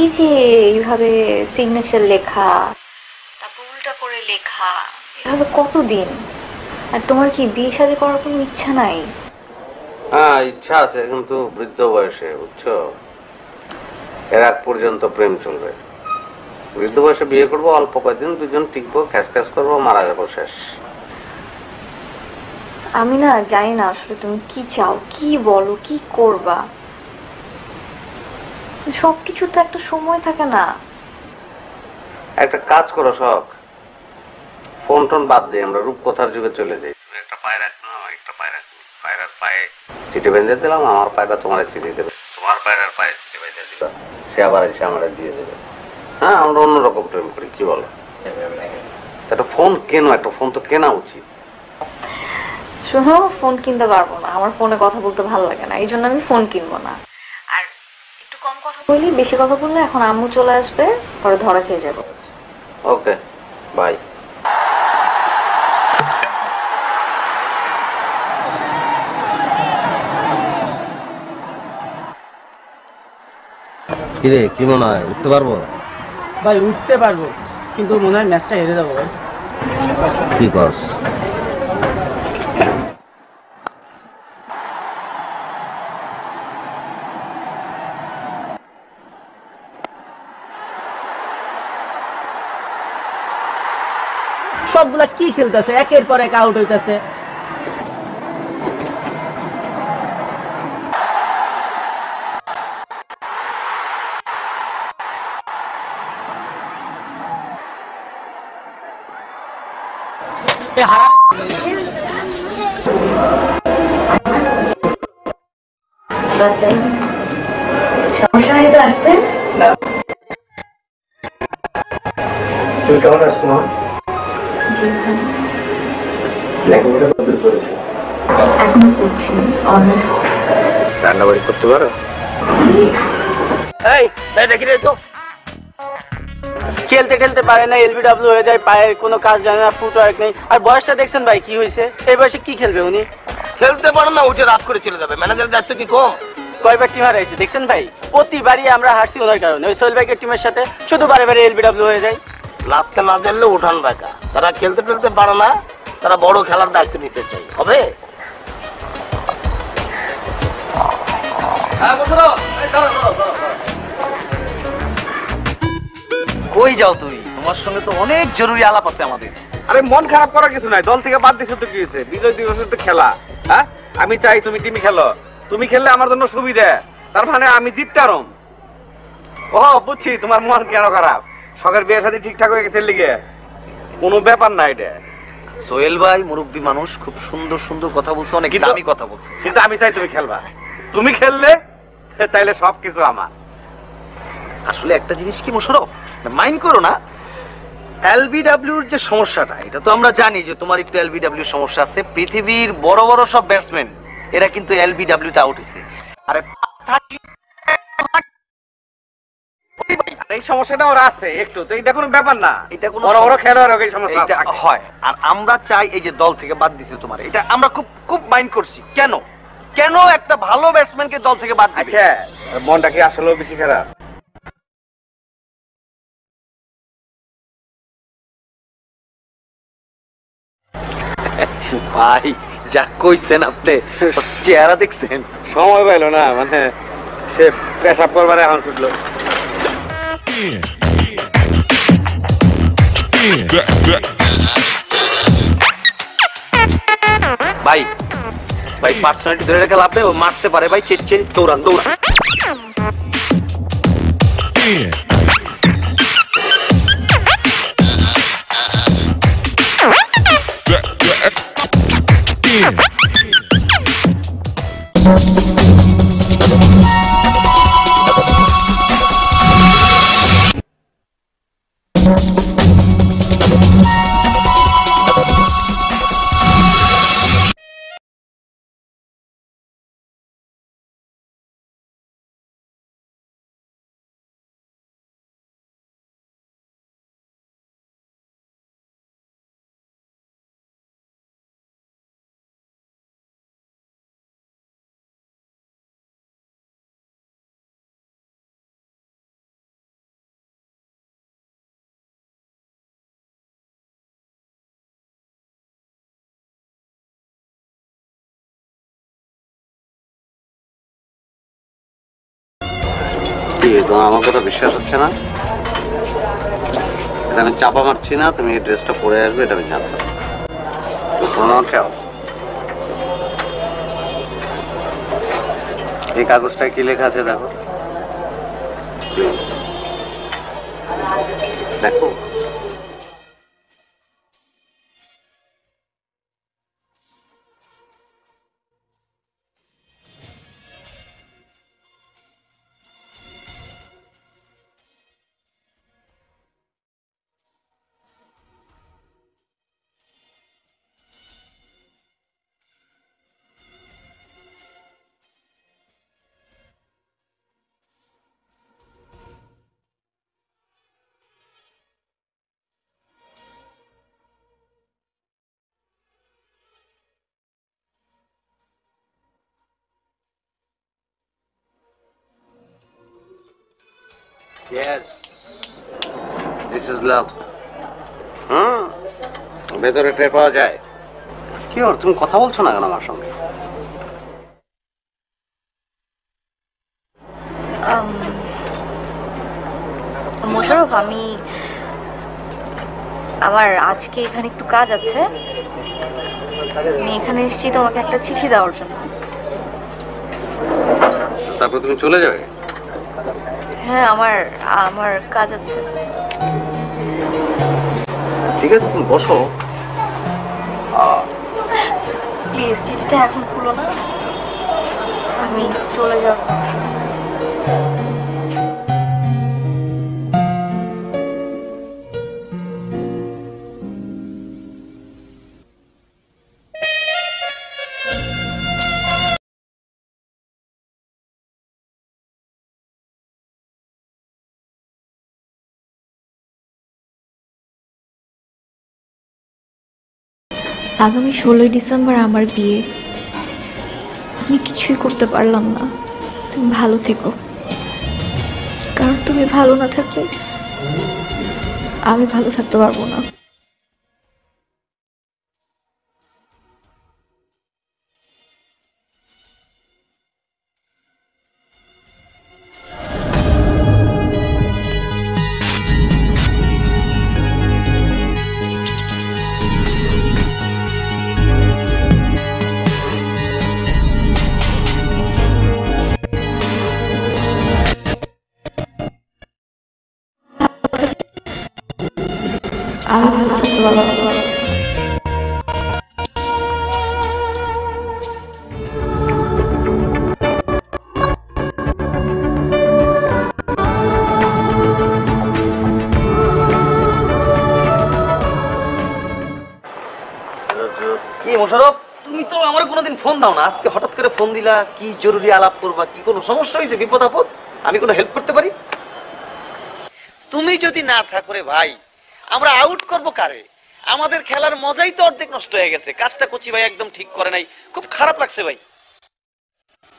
এই যে এইভাবে সিগনেচার লেখা, লেখা, এভাবে কতদিন? আর তোমার কি বিয়ে শাদী করার কোনো ইচ্ছা নাই? হ্যাঁ ইচ্ছা আছে, কিন্তু বৃদ্ধ বয়সে, বুঝছো, এর আগ পর্যন্ত প্রেম চলবে। বৃদ্ধ বয়সে বিয়ে করবো, অল্প কয়েকদিন দুজন টিকবো, খ্যাস খ্যাস করবো, মারা যাবো, শেষ। আমি না জানি না আসলে তুমি কি চাও, কি বলো, কি করবা। সবকিছু তো একটা সময় থাকে না। একটা কাজ করো, শখ, ফোন টোন বাদ দিয়ে আমরা রূপকথার যুগে চলে যাই। তুমি একটা পায়ে রাখো, আমার একটা পায়ে রাখো, পায়রার পায়ে চিঠি বেঁধে দিলাম, আমার পায়রা তোমার চিঠি দেবে, তোমার পায়রার পায়ে চিঠি বেঁধে দিবা, সে আবার এসে আমরা দিয়ে দেবে। হ্যাঁ, আমরা অন্যরকম প্রেম করি, কি বলো? একটা ফোন কেন, একটা ফোন তো কেনা উচিত। শোনো, ফোন কিনতে পারবো না, আমার ফোনে কথা বলতে ভালো লাগে না, এই জন্য আমি ফোন কিনবো না। আর একটু কম কথা বলি, বেশি কথা বললে এখন আম্মু চলে আসবে, পরে ধরা খেয়ে যাবো। ওকে, বাই। কিরে, কি মনে হয় উঠতে পারবো? ভাই উঠতে পারবো, কিন্তু মনে হয় ম্যাচটা হেরে যাবো ভাই। কি করস? সবগুলা কি খেলতেছে, একের পর এক আউট হইতেছে। সমস্যা নেই তো আসতে? তুই কেমন আছিস মা? লেখাপড়া কতদূর করেছিস? এখনো করছি, অনার্স। রান্না বাড়ি করতে পারো? জি। এই দেখি রে তো, খেলতে খেলতে পারে না, এলবিডব্লিউ হয়ে যায়, পায়ের কোনো কাজ জানে না, ফুটওয়ার্ক নেই। আর বয়সটা দেখছেন ভাই কি হয়েছে, এই বয়সে কি খেলবে উনি? খেলতে পারে না, উঠে রাত করে চলে যাবে, ম্যানেজারের দায়িত্ব কি কম? কয়বার টিম হারাইছে দেখছেন ভাই, প্রতিবারই আমরা হারছি ওনার কারণে। ওই সোহেল ভাইকের টিমের সাথে শুধু বারে বারে এলবিডব্লিউ হয়ে যায়। লাভটা না জানলে উঠান বাঁকা। তারা খেলতে টেলতে পারে না, তারা বড় খেলার দায়িত্ব নিতে চাই, হবে? কই যাও তুমি? তোমার সঙ্গে তো অনেক জরুরি আলাপ আছে আমাদের। আরে মন খারাপ করার কিছু নাই, দল থেকে বাদ দিছো তো কি হয়েছে? বিজয় দিবসের তো খেলা। হ্যাঁ, আমি চাই তুমি টিমে খেলো, তুমি খেললে আমার জন্য সুবিধা। তার মানে আমি জিততারম। ও বুঝছি তোমার মন কেন খারাপ, শখের বিয়ের সাথে ঠিকঠাক হয়ে গেছে লিগে, কোনো ব্যাপার না এটা। সোহেল ভাই মুরব্বী মানুষ, খুব সুন্দর সুন্দর কথা বলছে, অনেক দামি কথা বলছে, কিন্তু আমি চাই তুমি খেলবা। তুমি খেললে তাইলে সবকিছু আমার। আসলে একটা জিনিস কি মোশাররফ, মাইন্ড করো না, এলবিডব্লিউর যে সমস্যাটা, এটা তো আমরা জানি যে তোমার একটু এলবিডব্লিউর সমস্যা আছে। পৃথিবীর বড় বড় সব ব্যাটসম্যান এরা কিন্তু এলবিডব্লিউতে আউট হয়েছে। আরে এই সমস্যাটা ওর আছে একটু, তো এটা কোনো ব্যাপার না, এটা কোনো বড় বড় খেলোয়াড় এই সমস্যা হয়। আর আমরা চাই এই যে দল থেকে বাদ দিছে তোমার, এটা আমরা খুব খুব মাইন্ড করছি। কেন কেন একটা ভালো ব্যাটসম্যানকে দল থেকে বাদ দিবে? আচ্ছা, মনটা কি আসলেও বেশি খারাপ? ভাই যা কইছেন আপনি, চেহারা দেখছেন? সময় পাইলো না, মানে সে পেশাব করবার এখন ছুটলো। ভাই ভাই পার্সোনালিটি ধরে রেখে লাভ নেই, ও মারতে পারে ভাই, চেচ্ছে দৌড়ান দৌড়ান। কি তোমার আমার কথা বিশ্বাস হচ্ছে না? এটা আমি চাপা মারছি না, তুমি এই ড্রেসটা পরে আসবে এটা আমি জানতাম। এই কাগজটায় কি লেখা আছে দেখো। দেখো Yes, this is love. ভেতরে টের পাওয়া যায়। কি ওর তুমি কথা বলছো না কেন আমার সঙ্গে? মোশাররফ, আমার আজকে এখানে একটু কাজ আছে। আমি এখানে এসেছি তোমাকে একটা চিঠি দেওয়ার জন্য। তারপর তুমি চলে যাবে? হ্যাঁ, আমার কাজ আছে। ঠিক আছে, তুমি বসো। প্লিজ চিঠিটা এখন খুলো না, আমি চলে যাব। আগামী 16ই ডিসেম্বর আমার বিয়ে। আমি কিছুই করতে পারলাম না। তুমি ভালো থেকো, কারণ তুমি ভালো না থাকলে আমি ভালো থাকতে পারবো না। আমি ভালো থাকতে পারবো না। কি মোশাররফ, তুমি তো আমার কোনোদিন ফোন দাও না, আজকে হঠাৎ করে ফোন দিলা। কি জরুরি আলাপ করবা? কি কোনো সমস্যা হয়েছে? বিপদ আপদ? আমি কোনো হেল্প করতে পারি? তুমি যদি না থাকো রে ভাই, আমরা আউট করব কারে? আমাদের খেলার মজাই তো অর্ধেক নষ্ট হয়ে গেছে। কাজটা কচি ভাই একদম ঠিক করে নাই, খুব খারাপ লাগছে ভাই।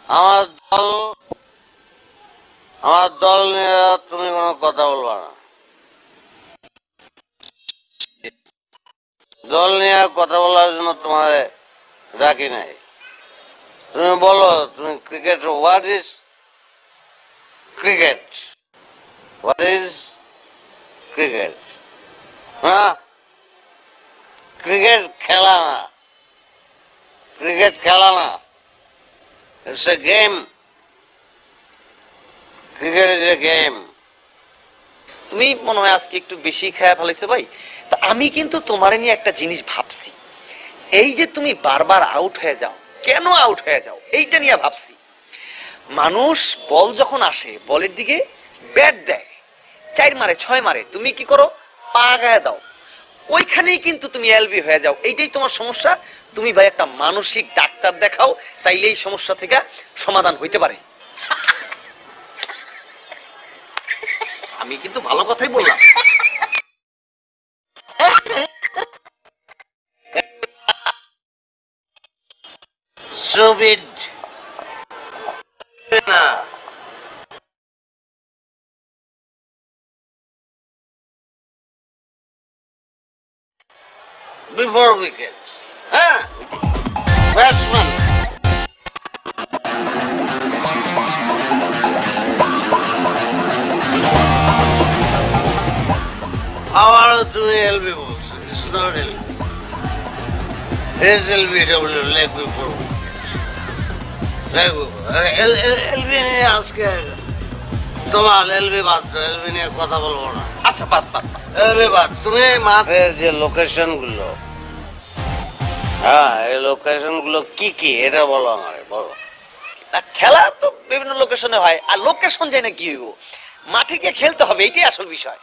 আমার দল নিয়ে তুমি কোনো কথা বলবা না। দল নিয়ে কথা বলার জন্য তোমার রাখি নাই। তুমি বলো তুমি cricket, what is cricket? What is cricket? হ্যাঁ, ক্রিকেট খেলা না, ক্রিকেট খেলা না, it's a game. Cricket is a game. তুমি মনে হয় আজকে একটু বেশি খেয়া ফেলেছো ভাই। তা আমি কিন্তু তোমার নিয়ে একটা জিনিস ভাবছি। এই যে তুমি বারবার আউট হয়ে যাও, কেন আউট হয়ে যাও, এইটা নিয়ে ভাবছি। মানুষ বল যখন আসে, বলের দিকে ব্যাট দেয়, 4 মারে 6 মারে, তুমি কি করো? পা গায়ে দাও, ওইখানেই কিন্তু তুমি এলবি হয়ে যাও। এইটাই তোমার সমস্যা। তুমি ভাই একটা মানসিক ডাক্তার দেখাও, তাইলে এই সমস্যা থেকে সমাধান হইতে পারে। আমি কিন্তু ভালো কথাই বললাম। সুবিদ না, before wicket. Batsman. SLBW লেখবে পড়বো এলবি নিয়ে আজকে তোমার এলবি বাদ এলবি নিয়ে কথা বলবো না। আচ্ছা বাদ বাদ এলবি বাদ। তুমি মাঠের যে লোকেশন গুলো, হ্যাঁ এই লোকেশন গুলো কি কি এটা বলো আমারে, বলো। না খেলা তো বিভিন্ন লোকেশনে হয়, আর লোকেশন যাই না কি হইব, মাঠে গিয়ে খেলতে হবে, এটাই আসল বিষয়।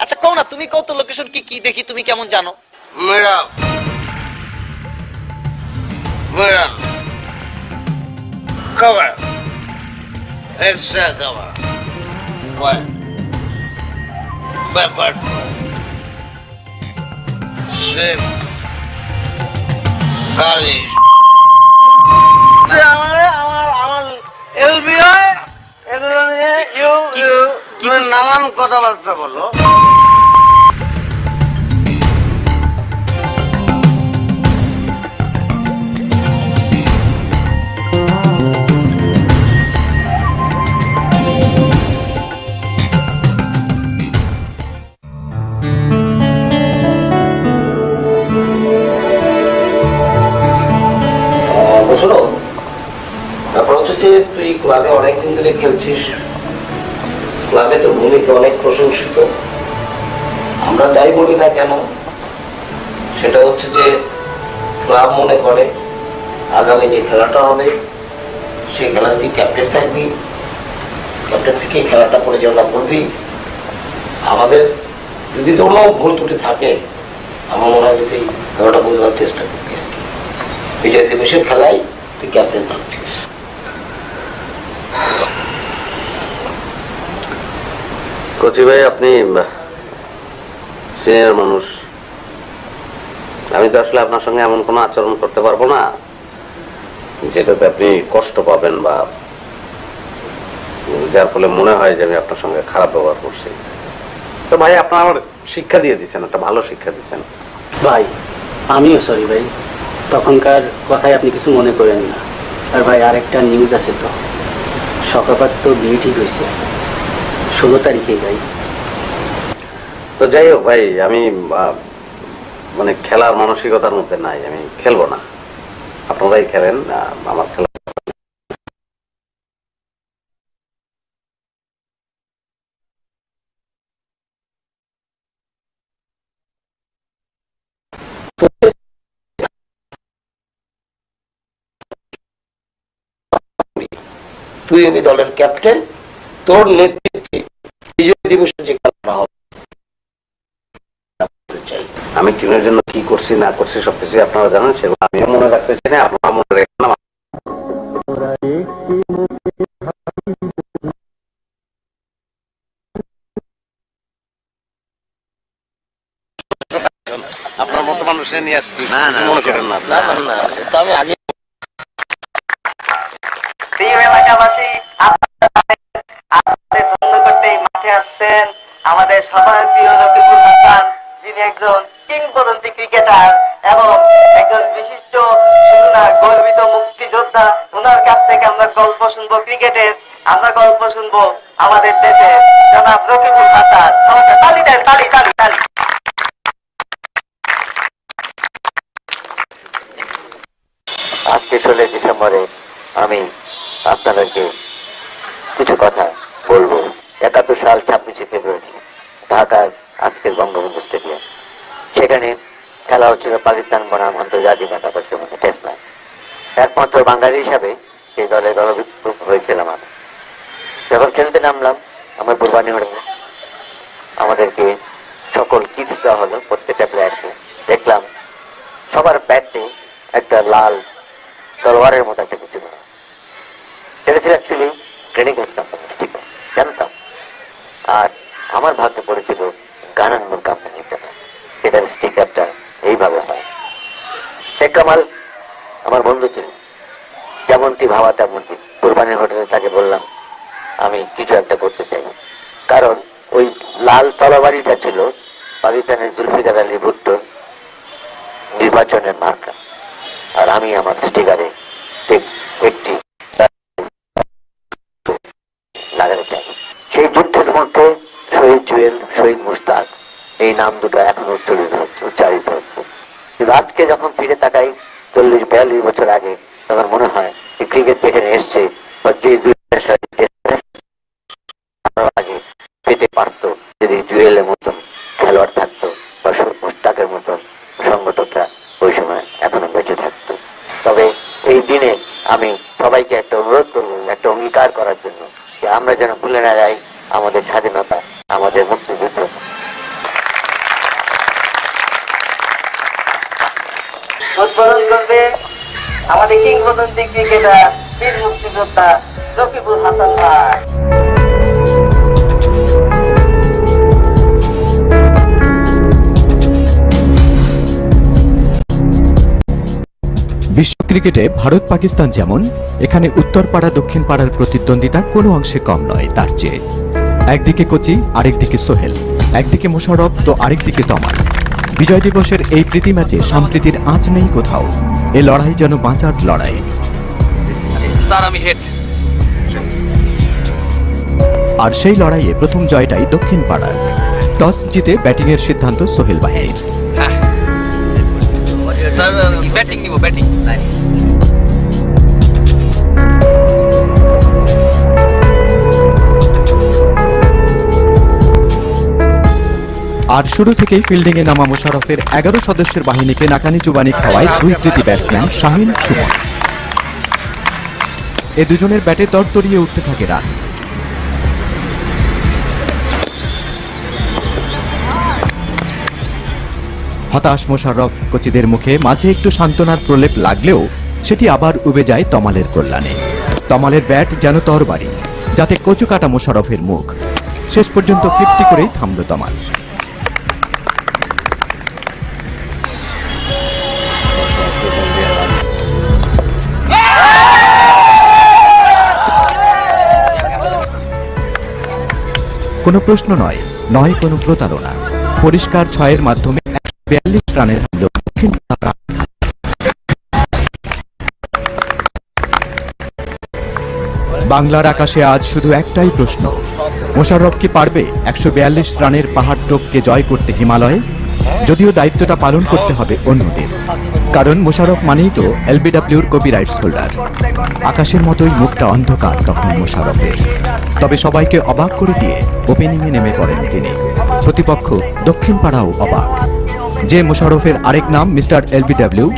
আচ্ছা কও না, তুমি কত লোকেশন কি কি দেখি, তুমি কেমন জানো? মেরা মেরা cover extra cover what but shit college আমার LBI এগুলো নিয়ে you নানান কথাবার্তা বলো। ব্যাপার হচ্ছে যে তুই ক্লাবে অনেকদিন ধরে খেলছিস, ক্লাবে তোর ভূমিকা অনেক প্রশংসিত। আমরা যাই বলি না কেন, সেটা হচ্ছে যে ক্লাব মনে করে আগামী যে খেলাটা হবে সেই খেলা তুই ক্যাপ্টেন থাকবি, ক্যাপ্টেন থেকে খেলাটা পরিচালনা করবি। আমাদের যদি কোনো ভুল ত্রুটি থাকে আমার মনে হয় যে তুই খেলাটা বোঝার চেষ্টা করবি আর কি। বিজয় দিবসের খেলায় তুই ক্যাপ্টেন থাকছিস। কচি ভাই, আপনি সিনিয়র মানুষ, আমি তো আসলে আপনার সঙ্গে এমন কোনো আচরণ করতে পারবো না যেটাতে আপনি কষ্ট পাবেন বা যার ফলে মনে হয় যে আমি আপনার সঙ্গে খারাপ ব্যবহার করছি। তো ভাই আপনার আমার শিক্ষা দিয়ে দিচ্ছেন, একটা ভালো শিক্ষা দিচ্ছেন। ভাই আমিও সরি ভাই, তখনকার কথায় আপনি কিছু মনে করেন না। আর ভাই আরেকটা নিউজ আছে, তো সকালবার তো বিয়ে ঠিক হয়েছে 16 তারিখে ভাই। তো যাই হোক ভাই, আমি মানে খেলার মানসিকতার মধ্যে নাই, আমি খেলবো না, আপনারাই খেলেন, আমার খেলা। তুই আমি দলের ক্যাপ্টেন, তোর নেতৃত্বে বিজয় দিবসে যে খেলাটা হবে আমি টিমের জন্য কি করছি না করছি সবকিছু আপনারা জানেন, সেগুলো আমিও মনে রাখতে চাই না, আপনারা মনে রাখেন না। আপনার মতো মানুষে নিয়ে আসছি, মনে করেন না। তো আমি আগে এলাকাবাসী আপনাদের ধন্য করতে মাঠে আসছেন আমাদের সবার প্রিয় রফিকুল হাসান, যিনি একজন কিংবদন্তি ক্রিকেটার এবং একজন বিশিষ্ট গর্বিত মুক্তিযোদ্ধা। ওনার কাছ থেকে আমরা গল্প শুনবো ক্রিকেটের, আমরা গল্প শুনবো আমাদের দেশে জনাব রফিকুল হাসান। সবাই তালি দেন, তালি তালি তালি। আজকে 16 ডিসেম্বরে আমি আপনাদেরকে কিছু কথা বলবো। 71 সাল 26 ফেব্রুয়ারি ঢাকার আজকের বঙ্গবন্ধু স্টেডিয়াম, সেখানে খেলা হচ্ছিল পাকিস্তান বনাম আন্তর্জাতিক একাদশের মধ্যে টেস্ট ম্যাচ। একমাত্র বাঙালি হিসাবে সেই দলে দলভুক্ত হয়েছিলাম আমি। যখন খেলতে নামলাম আমার কুরবানি হলো, আমাদেরকে সকল কিটস দেওয়া হলো প্রত্যেকটা প্লেয়ারকে। দেখলাম সবার ব্যাটে একটা লাল তলোয়ারের মতো একটা কিছু, সেটা ছিল অ্যাকচুয়ালি ট্রেনিং কোম্পানি স্টিকার, জানতাম। আর আমার ভাগ্যে পড়েছিল গানানমুর কোম্পানিটা, সেটার স্টিকারটা এইভাবে হয়। শেখ কামাল আমার বন্ধু ছিল, যেমনটি ভাবা তেমনটি। কুরবানির হোটেলে তাকে বললাম আমি কিছু একটা করতে চাই, কারণ ওই লাল তলোয়ারিটা ছিল পাকিস্তানের জুলফিকার আলী ভুট্টোর নির্বাচনের মার্কা, আর আমি আমার স্টিকারে ঠিক একটি লাগাতে চাই। সেই যুদ্ধের মধ্যে শহীদ জুয়েল, শহীদ মুশতাক, এই নাম দুটো এখনো উচ্চারিত হচ্ছে। কিন্তু আজকে যখন ফিরে তাকাই 40-42 বছর আগে, তখন মনে হয় ক্রিকেট যেখানে এসছে বা যে আগে পেতে পারতো যদি জুয়েলের মতন খেলোয়াড় থাকতো বা মুশতাকের মতন সংগঠকরা ওই সময় এখনো বেঁচে থাকতো। তবে এই দিনে আমি সবাইকে একটা অনুরোধ করবো, একটা অঙ্গীকার করার জন্য যে আমরা যেন ভুলে না যাই আমাদের স্বাধীনতা, আমাদের মুক্তিযুদ্ধ। উদ্বোধন করবে আমাদের কিংবদন্তি ক্রিকেটার বীর মুক্তিযোদ্ধা রকিবুল হাসান ভাই। বিশ্ব ক্রিকেটে ভারত পাকিস্তান যেমন, এখানে উত্তর পাড়া দক্ষিণ পাড়ার প্রতিদ্বন্দ্বিতা কোনো অংশে কম নয় তার চেয়ে। একদিকে কোচি, আরেকদিকে সোহেল, একদিকে মোশাররফ তো আরেকদিকে তমাল। বিজয় দিবসের এই প্রীতি ম্যাচে সম্প্রীতির আঁচ নেই কোথাও। এ লড়াই যেন বাঁচার লড়াই। স্যার আমি হেড। আর সেই লড়াইয়ে প্রথম জয়টাই দক্ষিণ পাড়ার। টস জিতে ব্যাটিং এর সিদ্ধান্ত সোহেল বাহিনীর। স্যার ব্যাটিং নিব, ব্যাটিং। আর শুরু থেকেই ফিল্ডিং এ নামা মোশাররফের 11 সদস্যের বাহিনীকে নাকানি চুবানি খাওয়ায় দুই কৃতি ব্যাটসম্যান শাহিন, সুমন। এ দুজনের ব্যাটে তরতরিয়ে উঠতে থাকে রান। হতাশ মোশাররফ কোচিদের মুখে মাঝে একটু সান্ত্বনার প্রলেপ লাগলেও সেটি আবার উবে যায় তমালের কল্যাণে। তমালের ব্যাট যেন তরবারি, যাতে কচু কাটা মোশাররফের মুখ। শেষ পর্যন্ত 50 করেই থামল তমাল। কোনো প্রশ্ন নয়, নয় কোনো প্রতারণা। পরিষ্কার 6-এর মাধ্যমে 142 রানের হামলা দক্ষিণ পাড়া। বাংলার আকাশে আজ শুধু একটাই প্রশ্ন, মোশাররফ কি পারবে 142 রানের পাহাড় টোপকে জয় করতে হিমালয়ে? যদিও দায়িত্বটা পালন করতে হবে অন্যদের, কারণ মোশাররফ মানেই তো এলবিডব্লিউর কপিরাইটস হোল্ডার। আকাশের মতোই মুখটা অন্ধকার তখন মোশাররফের। তবে সবাইকে অবাক করে দিয়ে ওপেনিংয়ে নেমে পড়েন তিনি। প্রতিপক্ষ দক্ষিণ পাড়াও অবাক। যে মোশাররফের আরেক নাম মিস্টার এলবিডব্লিউ,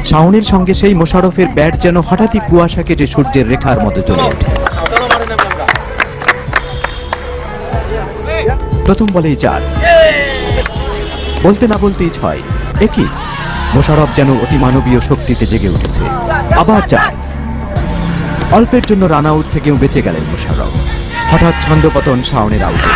শাওনের সঙ্গে সেই মোশাররফের ব্যাট যেন হঠাৎই কুয়াশা কেটে সূর্যের রেখার মতো চলে ওঠে। প্রথম বলেই 4, বলতে না বলতেই 6। একই মোশাররফ যেন অতিমানবীয় শক্তিতে জেগে উঠেছে। আবার 4। অল্পের জন্য রান আউট থেকেও বেঁচে গেলেন মোশাররফ। হঠাৎ ছন্দপতন শাওনের আউটে।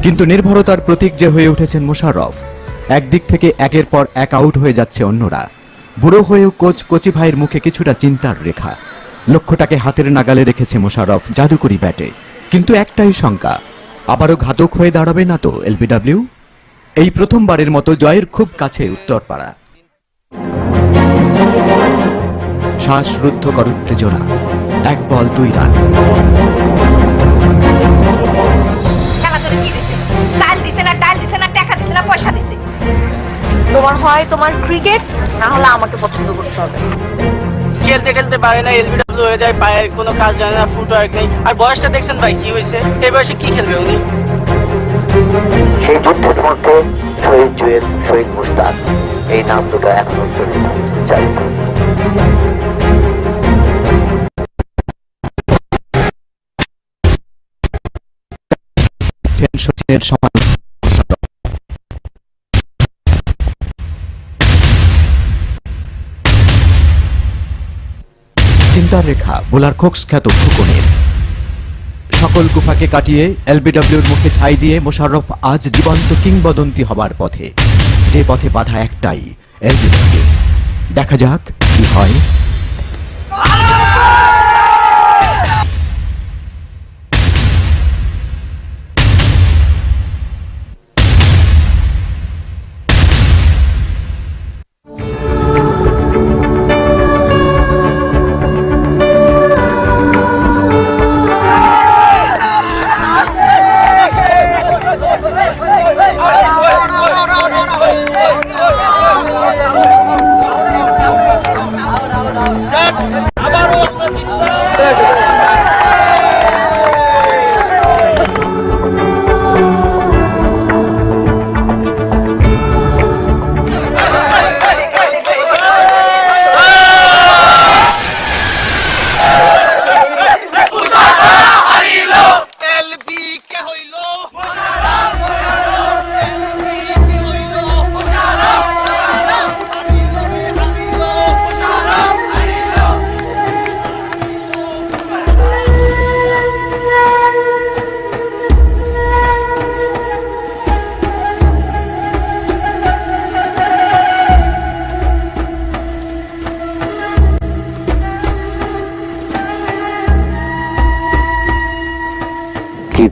কিন্তু নির্ভরতার প্রতীক যে হয়ে উঠেছেন মোশাররফ। একদিক থেকে একের পর এক আউট হয়ে যাচ্ছে অন্যরা। বুড়ো হয়েও কোচি ভাইয়ের মুখে কিছুটা চিন্তার রেখা। লক্ষ্যটাকে হাতের নাগালে রেখেছে মোশাররফ জাদুকরি ব্যাটে। কিন্তু একটাই শঙ্কা, আবারও ঘাতক হয়ে দাঁড়াবে না তো এলবিডব্লিউ? এই প্রথমবারের মতো জয়ের খুব কাছে উত্তরপাড়া। শ্বাসরুদ্ধকর উত্তেজনা। 1 বল 2 রান। তোমার হয় তোমার ক্রিকেট, না হলে আমাকে পছন্দ করতে হবে। খেলতে খেলতে পারে না, এলবিডব্লিউ হয়ে যায়, পায়ের কোনো কাজ জানে না, ফুটওয়ার্ক নেই। আর বয়সটা দেখছেন ভাই কি হয়েছে, এই বয়সে কি খেলবে উনি? সেই যুদ্ধের মধ্যে শহীদ জুয়েল, শহীদ মুশতাক, এই নাম দুটো এখনো চালিত। সচিনের সমান চিন্তার রেখা বোলার কোক্স খ্যাত ফুকনের। সকল কুফাকে কাটিয়ে এলবিডব্লিউর মুখে ছাই দিয়ে মোশাররফ আজ জীবন্ত কিংবদন্তি হবার পথে। যে পথে বাধা একটাই, এলবিডব্লিউ। দেখা যাক কি হয়।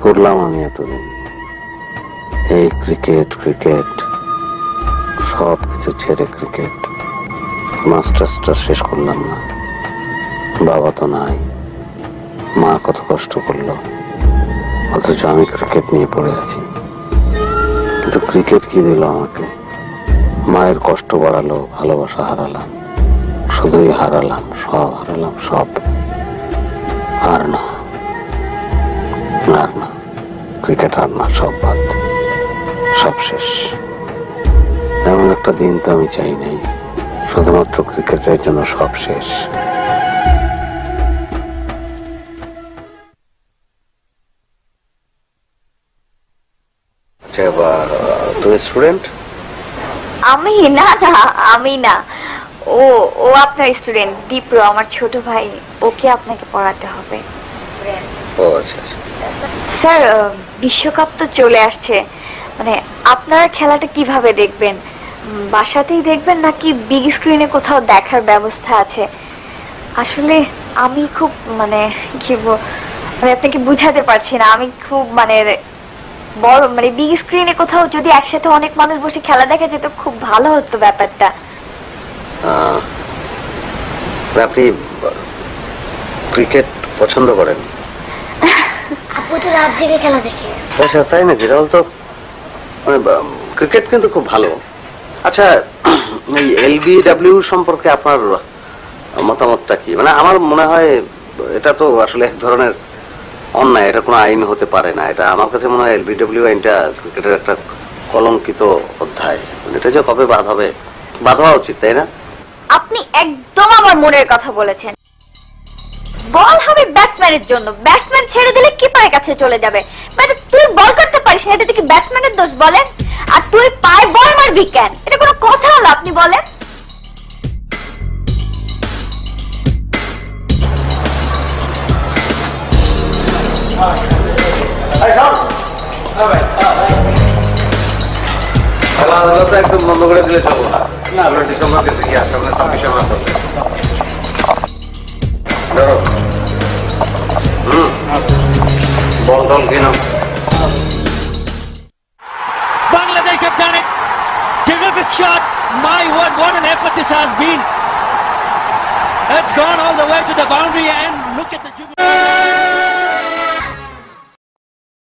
করলাম আমি এতদিন? এই ক্রিকেট ক্রিকেট সব কিছু ছেড়ে ক্রিকেট। মাস্টার্সটা শেষ করলাম না, বাবা তো নাই, মা কত কষ্ট করলো, অথচ আমি ক্রিকেট নিয়ে পড়ে আছি। কিন্তু ক্রিকেট কি দিল আমাকে? মায়ের কষ্ট বাড়ালো, ভালোবাসা হারালাম, শুধুই হারালাম, সব হারালাম, সব। আর না, আর না, ক্রিকেট আর না, সব বাদ, সব শেষ। এমন একটা দিন তো আমি চাই নাই, শুধুমাত্র ক্রিকেটের জন্য সব শেষ। তুমি স্টুডেন্ট? আমি না, আমি না, ও ও আপনার স্টুডেন্ট দীপ্র, আমার ছোট ভাই, ওকে আপনাকে পড়াতে হবে। ও আচ্ছা। স্যার, বিশ্বকাপ তো চলে আসছে, মানে আপনারা খেলাটা কিভাবে দেখবেন? বাসাতেই দেখবেন নাকি বিগ স্ক্রিনে কোথাও দেখার ব্যবস্থা আছে? আসলে আমি খুব মানে কি মানে আপনাকে বুঝাতে পারছি না, আমি খুব মানে বড় মানে বিগ স্ক্রিনে কোথাও যদি একসাথে অনেক মানুষ বসে খেলা দেখা যেত খুব ভালো হতো ব্যাপারটা। আপনি ক্রিকেট পছন্দ করেন? আপু তো রাত জেগে খেলা দেখে। আচ্ছা তাই নাকি? তাহলে তো মানে ক্রিকেট কিন্তু খুব ভালো। আচ্ছা, এই এলবিডব্লিউ সম্পর্কে আপনার মতামতটা কি? মানে আমার মনে হয় এটা তো আসলে এক ধরনের অন্যায়, এটা কোনো আইন হতে পারে না। এটা আমার কাছে মনে হয় এলবিডব্লিউ আইনটা ক্রিকেটের একটা কলঙ্কিত অধ্যায়। এটা যে কবে বাদ হবে, বাদ হওয়া উচিত, তাই না? আপনি একদম আমার মনের কথা বলেছেন। বল হবে ব্যাটসম্যানের জন্য, ব্যাটসম্যান ছেড়ে দিলে কিপারের কাছে চলে যাবে। মানে তুই বল করতে পারিস না, এটা থেকে ব্যাটসম্যানের দোষ বলেন? আর তুই পায়ে বল মারবি কেন? এটা কোনো কথা হলো? আপনি বলেন। খেলাধুলা তো একদম বন্ধ করে দিলে চলবো না। আমরা ডিসেম্বর থেকে কি আসতে হবে? 26 মাস হবে। ধরো বল টল কিনো। Bangladesh have done it. Terrific shot. My word, what an effort this has been. It's gone all the way to the boundary and look at the jubilee.